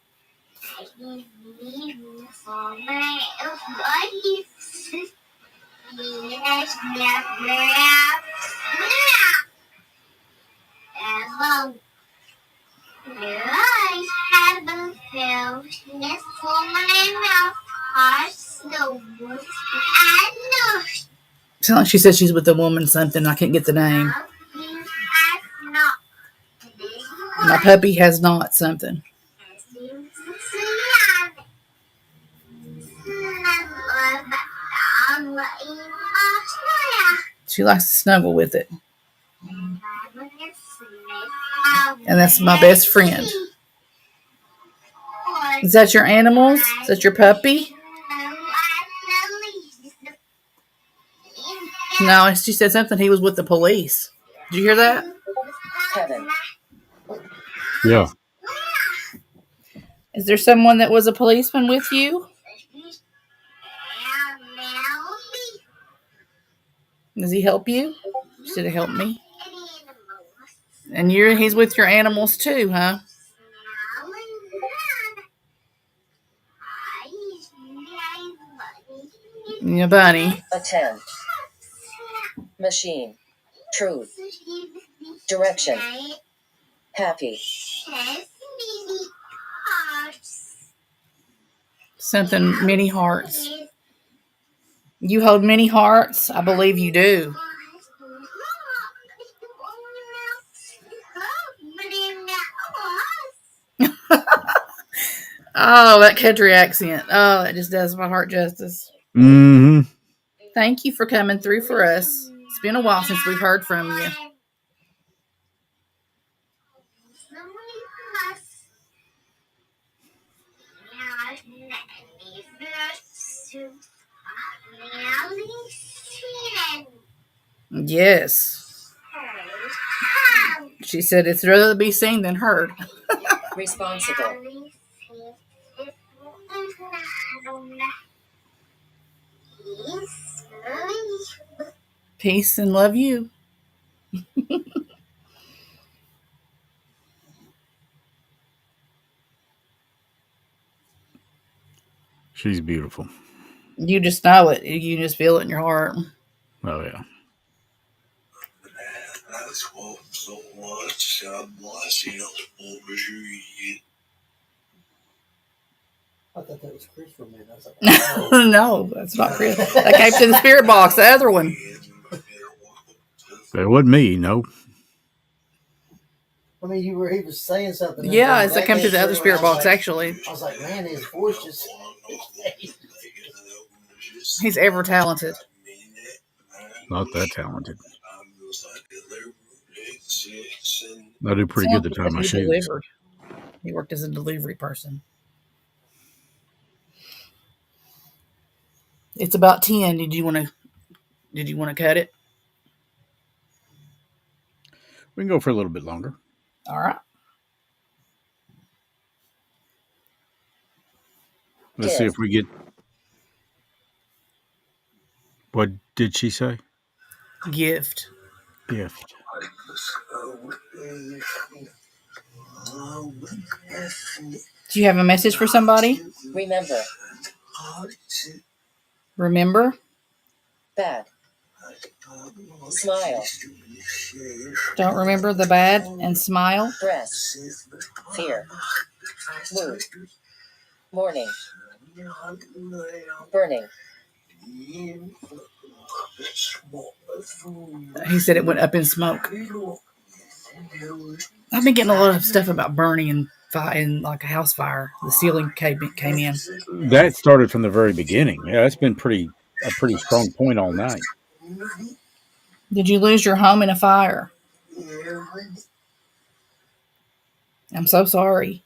Sounds like she said she's with a woman something. I can't get the name. My puppy has not something. She likes to snuggle with it. And that's my best friend. Is that your animals? Is that your puppy? No, she said something. He was with the police. Did you hear that? Kevin. Yeah. Is there someone that was a policeman with you? Does he help you? Should he help me? And he's with your animals too, huh? Your bunny. Attend. Machine. Truth. Direction. Happy. Something, many hearts. You hold many hearts? I believe you do. Oh, that country accent. Oh, that just does my heart justice. Mm-hmm. Thank you for coming through for us. It's been a while since we've heard from you. Yes. She said it's rather to be seen than heard. Responsible. Peace and love you. She's beautiful. You just know it. You just feel it in your heart. Oh, yeah. I thought that was Chris for a minute. I was like, oh. No, that's not Chris. That came to the spirit box, the other one. That wasn't me, no. I mean, he was saying something. Yeah, it's that came to the other spirit box, actually. I was like, man, his voice just... He's ever talented. Not that talented. I do pretty good the time I shoot. He worked as a delivery person. It's about 10. Did you want to cut it? We can go for a little bit longer. All right. Let's see if we get... What did she say? Gift. Gift. Do you have a message for somebody? Remember. Remember? Bad. Smile. Don't remember the bad and smile? Breast. Fear. Mood. Morning. Burning. He said it went up in smoke. I've been getting a lot of stuff about burning and like a house fire. The ceiling came in. That started from the very beginning. Yeah, that's been a pretty strong point all night. Did you lose your home in a fire? I'm so sorry.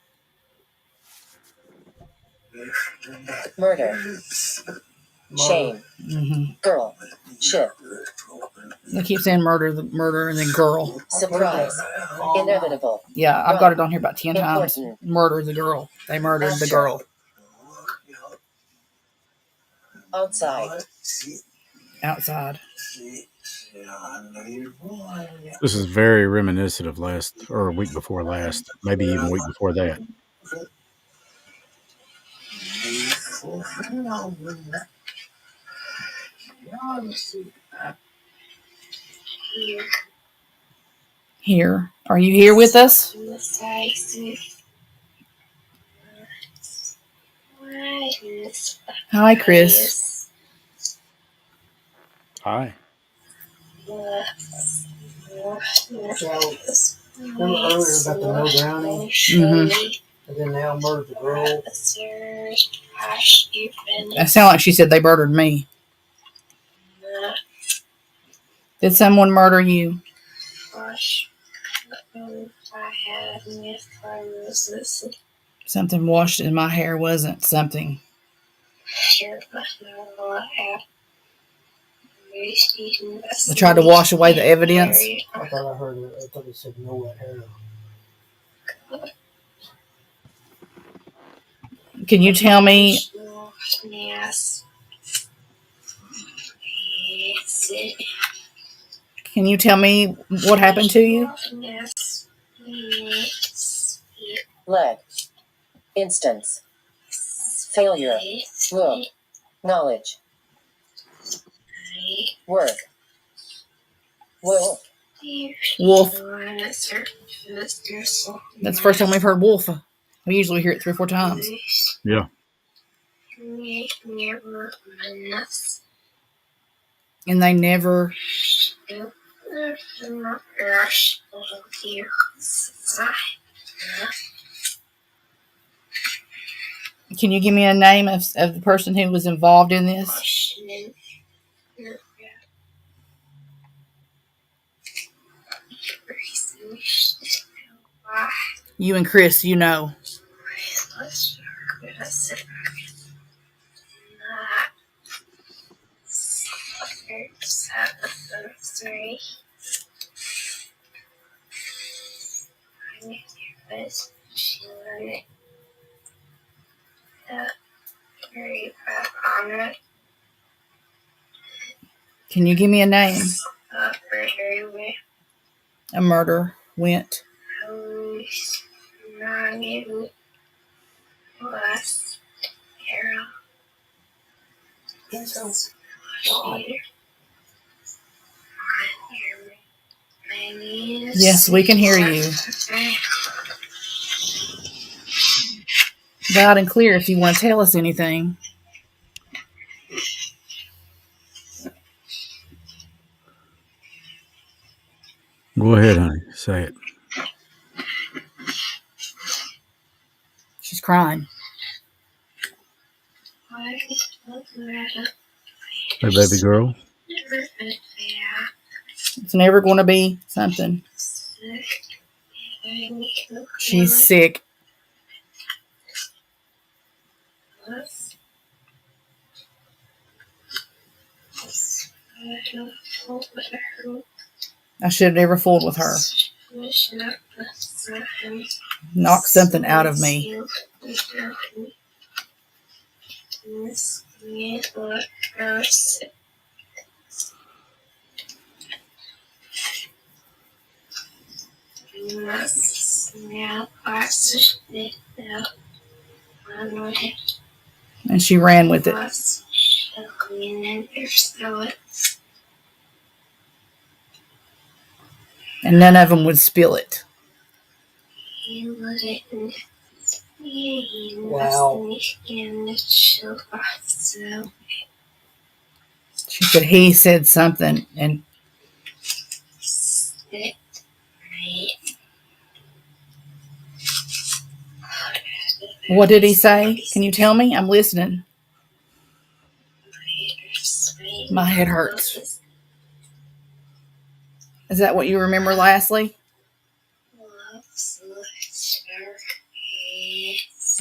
Murder. Shame. Girl. Ship. They keep saying murder, and then girl. Surprise. Inevitable. Yeah, I've got it on here about 10 times. Important. Murder the girl. They murdered the girl. Outside. Outside. This is very reminiscent of last, or a week before last, maybe even a week before that. Here. Are you here with us? Hi, Chris. Hi. Remember earlier about the no drowning? And then now murdered the girl. That sounded like she said they murdered me. Did someone murder you? Something washed in my hair wasn't something. They tried to wash away the evidence. I thought I heard it. I thought it said no that hair. Can you tell me? Can you tell me what happened to you? Leg. Instance. Failure. Look. Knowledge. Work. Wolf. Wolf. That's the first time we've heard wolf. We usually hear it 3 or 4 times. Yeah. And they never. Can you give me a name of the person who was involved in this? You and Chris, you know. Can you give me a name? A murder went. Yes, we can hear you. Loud and clear if you want to tell us anything. Go ahead, honey. Say it. She's crying. Hey, baby girl. It's never going to be something. She's sick. I should have never fooled with her. Knock something out of me. And she ran with it. And none of them would spill it. Wow. She said he said something, and What did he say? Can you tell me? I'm listening. My head hurts. Is that what you remember lastly?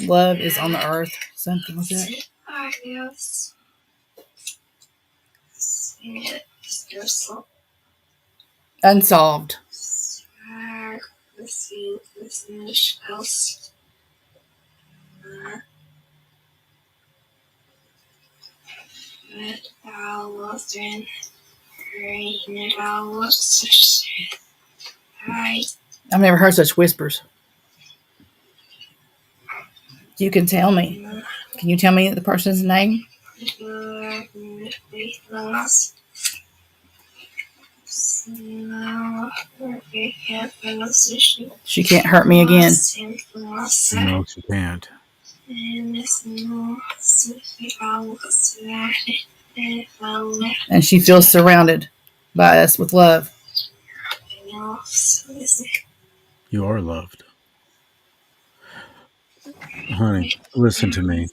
Love is on the earth. Something like that. Unsolved. I've never heard such whispers. You can tell me. Can you tell me the person's name? She can't hurt me again. No, she can't. And she feels surrounded by us with love. You are loved. Honey, listen to me.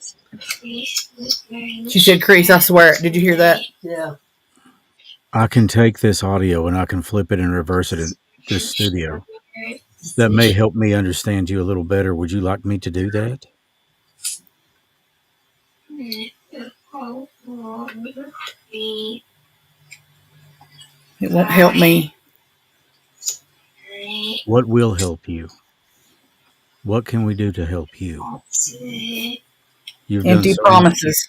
She said, Crease, I swear it. Did you hear that? Yeah. I can take this audio and I can flip it and reverse it in this studio. That may help me understand you a little better. Would you like me to do that? It won't help me. What will help you? What can we do to help you? You've Empty done promises.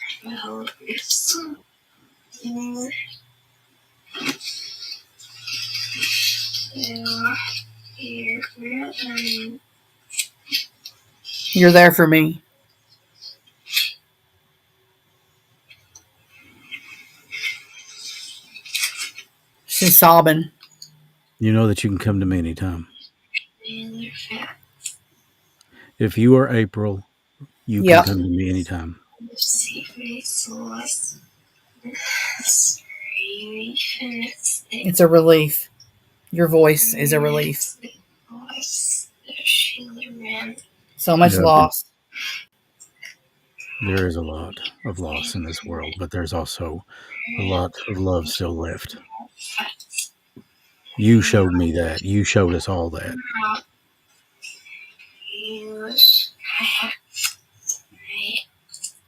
You're there for me. She's sobbing. You know that you can come to me anytime. If you are April, you can come to me anytime. It's a relief. Your voice is a relief. So much loss. There is a lot of loss in this world, but there's also a lot of love still left. You showed me that. You showed us all that.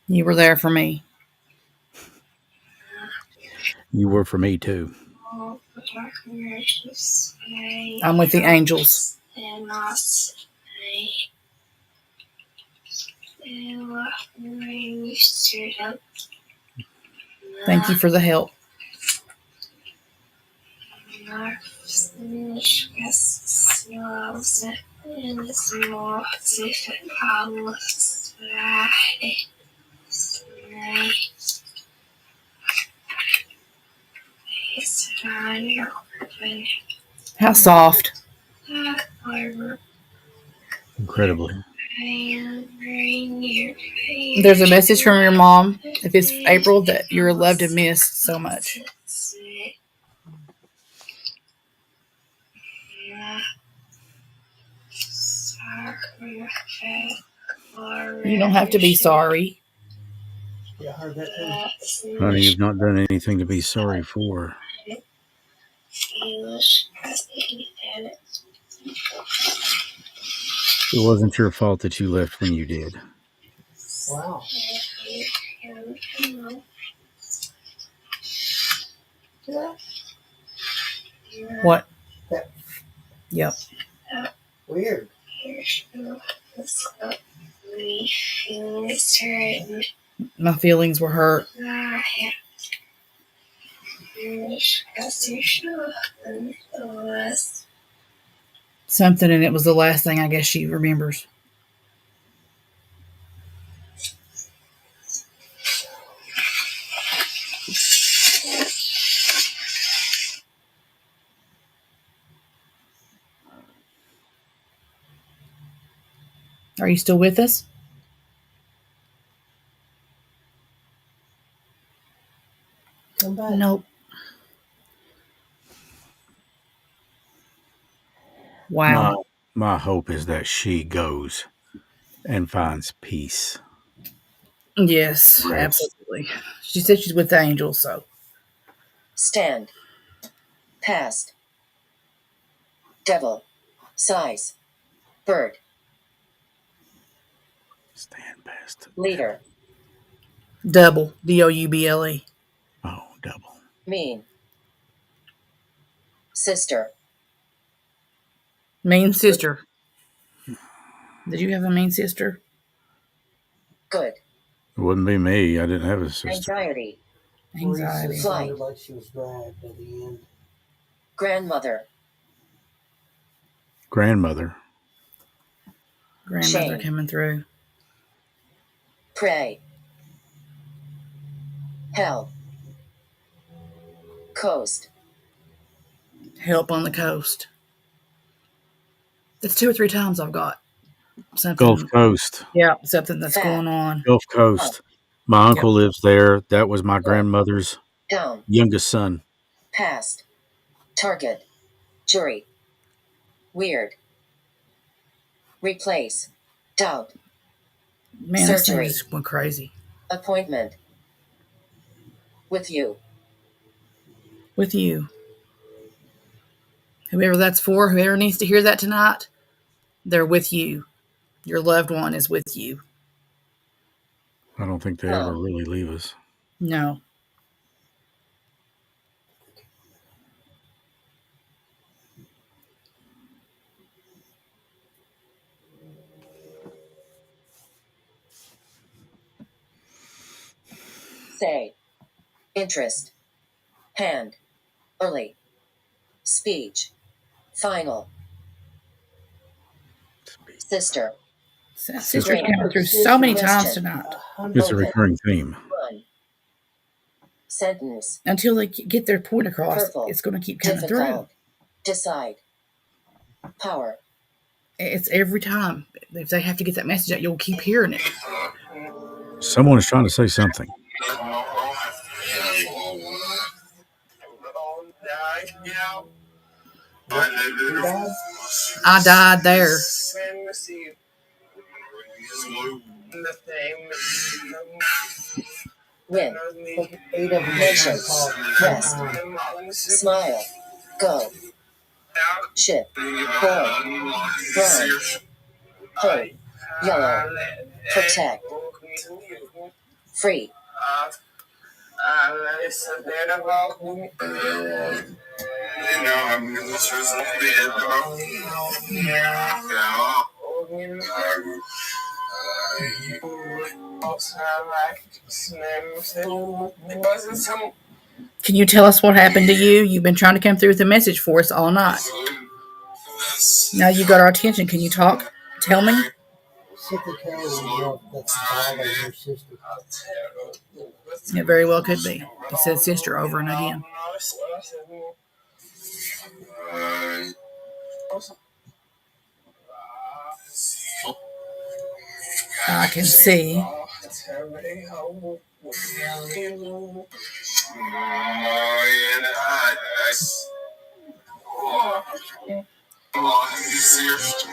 You were there for me. You were for me too. I'm with the angels. Thank you for the help. How soft. Incredibly. There's a message from your mom, if it's April, that you're loved and missed so much. You don't have to be sorry. Yeah, I heard that too. Honey, you've not done anything to be sorry for. It wasn't your fault that you left when you did. Wow. What? Yep. Weird. My feelings were hurt. Something, and it was the last thing I guess she remembers. Are you still with us? Come back. Nope. Wow. My hope is that she goes. and finds peace. Yes, Right. absolutely. She said she's with the angels, so. Stand. Past. Devil. Size. Bird. Stand past. Leader. Double. D-O-U-B-L-E. Oh, double. Mean. Sister. Mean sister. Did you have a mean sister? Good. It wouldn't be me. I didn't have a sister. Anxiety. Anxiety. It Flight. sounded like she was dragged at the end. Grandmother. Grandmother. Grandmother Shame. coming through. Pray. Hell. Coast. Help on the coast. That's 2 or 3 times I've got something. Gulf Coast. Yeah, something that's going on. Gulf Coast. My uncle lives there. That was my grandmother's Down. youngest son. Past. Target. Jury. Weird. Replace. Doubt. Man, this thing Surgery. just went crazy. Appointment. With you. With you. Whoever that's for, whoever needs to hear that tonight, they're with you. Your loved one is with you. I don't think they ever really leave us. No. Say. Interest. Hand. Early. Speech. Final. Sister. Sister's coming through so many times tonight. It's a recurring theme. Run. Sentence. Until they get their point across, Purple. it's going to keep coming Difficult. Decide. Power. through. It's every time. If they have to get that message out, you'll keep hearing it. Someone is trying to say something. I died there. Win. Mention. Rest. Smile. Go. Ship. Boy. Brown. Hope. Yellow. Protect. Free. Can you tell us what happened to you? You've been trying to come through with a message for us all night. Now you got our attention. Can you talk? Tell me. Sickle Carol that's father of her sister. It very well could be. He said sister over and again. I can see.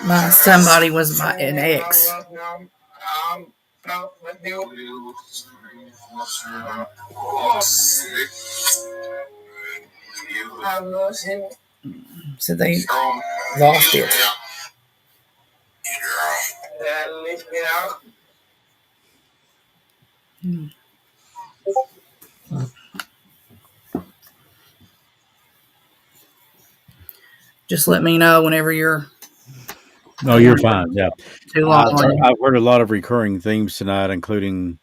My somebody was an ex. So they lost it. Just let me know whenever you're. No, you're fine. Yeah. Too long. I've heard a lot of recurring themes tonight, including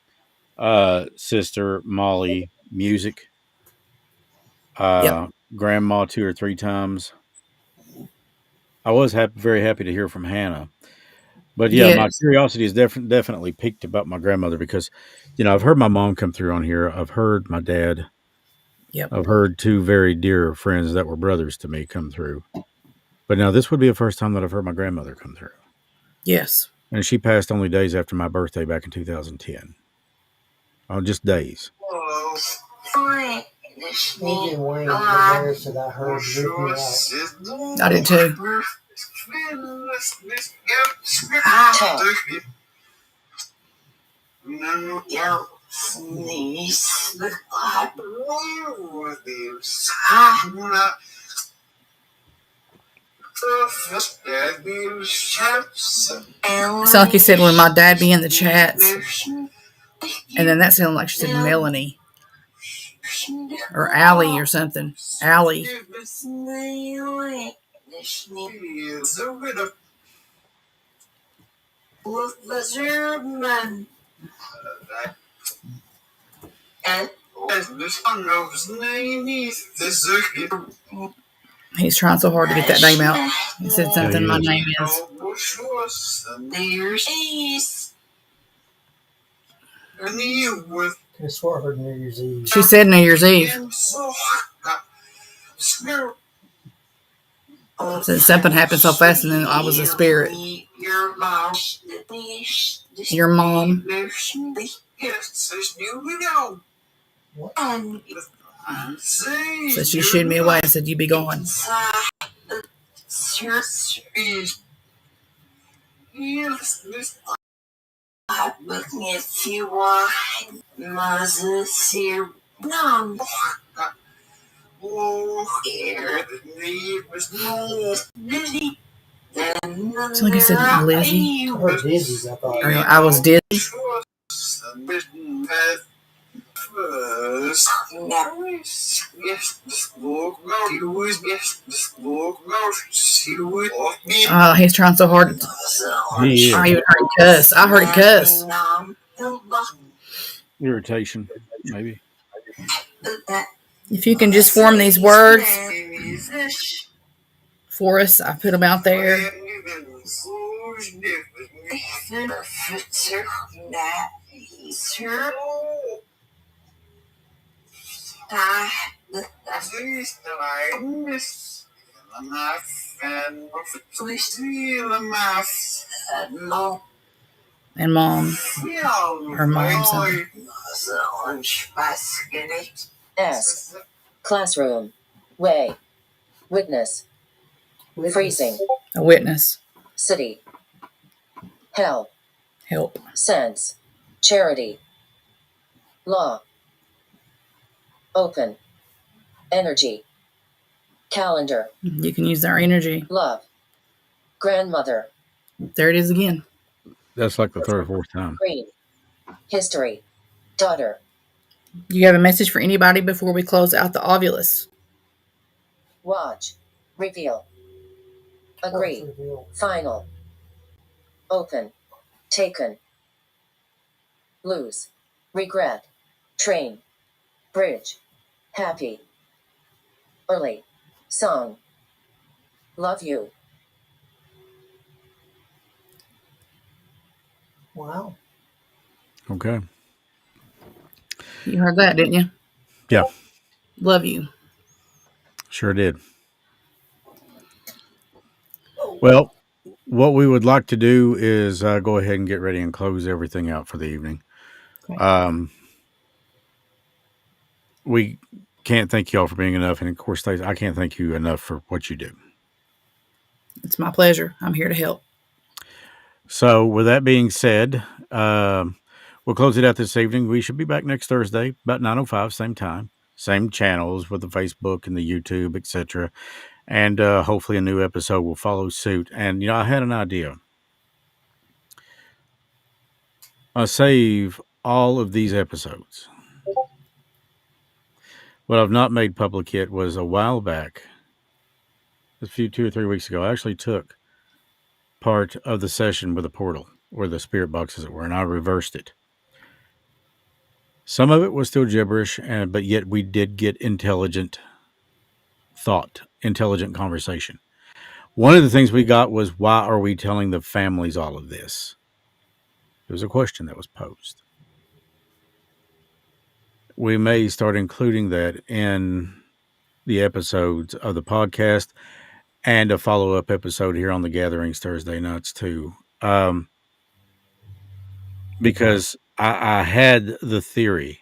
Sister, Molly, music, Grandma 2 or 3 times. I was very happy to hear from Hannah. But yeah, my curiosity is definitely piqued about my grandmother because, I've heard my mom come through on here. I've heard my dad. Yep. I've heard 2 very dear friends that were brothers to me come through. But now this would be the first time that I've heard my grandmother come through. Yes. And she passed only days after my birthday back in 2010. Oh, just days. Me and Wayne embarrassed that I heard Luke out. I did too. Talk. It's like you said, when my dad be in the chats. And then that sounded like she said Melanie. Or Allie or something. Allie. He's trying so hard to get that name out. He said something, my name is. I swear I heard New Year's Eve. She said New Year's Eve. So something happened so fast, and then I was a spirit. Your mom. So she shooed me away and said, "You be going." So like I said, Lizzie. I heard Dizzy's, I thought. I was dizzy. He's trying so hard. I even heard him cuss. I heard him cuss. Irritation, maybe. If you can just form these words for us, I put them out there. And mom. Or mom something. Ask. Classroom. Way. Witness. Freezing. A witness. City. Hell. Help. Sense. Charity. Law. Open. Energy. Calendar. You can use our energy. Love. Grandmother. There it is again. That's like the third or fourth time. Green. History. Daughter. Do you have a message for anybody before we close out the ovulus? Watch. Reveal. Agree. Final. Open. Taken. Lose. Regret. Train. Bridge. Happy. Early. Song. Love you. Wow. Okay. You heard that, didn't you? Yeah. Love you. Sure did. Well, what we would like to do is go ahead and get ready and close everything out for the evening. Okay. We can't thank you all for being enough. And of course, Stacey, I can't thank you enough for what you do. It's my pleasure. I'm here to help. So with that being said, we'll close it out this evening. We should be back next Thursday, about 9:05, same time, same channels with the Facebook and the YouTube, etc. And hopefully a new episode will follow suit. And, I had an idea. I'll save all of these episodes. What I've not made public yet was a while back, 2 or 3 weeks ago, I actually took part of the session with the portal, or the spirit box as it were, and I reversed it. Some of it was still gibberish, but yet we did get intelligent thought, intelligent conversation. One of the things we got was, why are we telling the families all of this? It was a question that was posed. We may start including that in the episodes of the podcast and a follow-up episode here on the Gatherings Thursday nights too. Because I had the theory,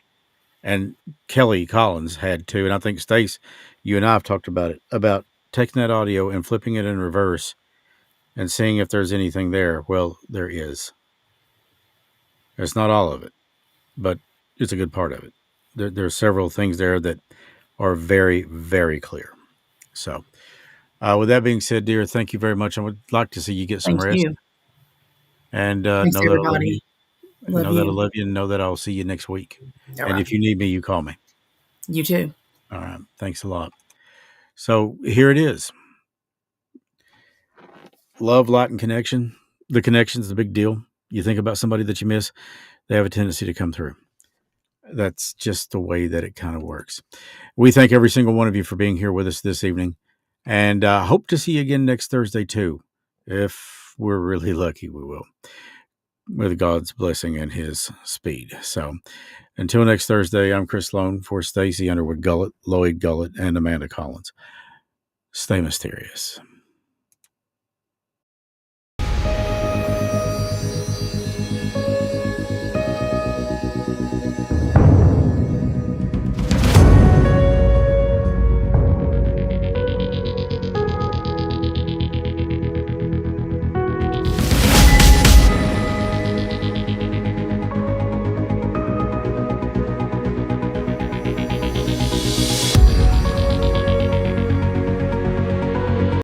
and Kelly Collins had too, and I think Stace, you and I have talked about it, about taking that audio and flipping it in reverse and seeing if there's anything there. Well, there is. It's not all of it. but it's a good part of it. There are several things there that are very, very clear. So, with that being said, dear, thank you very much. I would like to see you get some Thank rest. you. And Thanks, know that I love everybody. you. Love Know that I you. love you, and know that I'll see you next week. All And right. if you need me, you call me. You too. All right. Thanks a lot. So here it is. Love, light, and connection. The connection's the big deal. You think about somebody that you miss, they have a tendency to come through. That's just the way that it kind of works. We thank every single one of you for being here with us this evening, and hope to see you again next Thursday too. If we're really lucky, we will, with God's blessing and His speed. So until next Thursday, I'm Chris Sloan for Stacy Underwood Gullett, Lloyd Gullett, and Amanda Collins. Stay mysterious.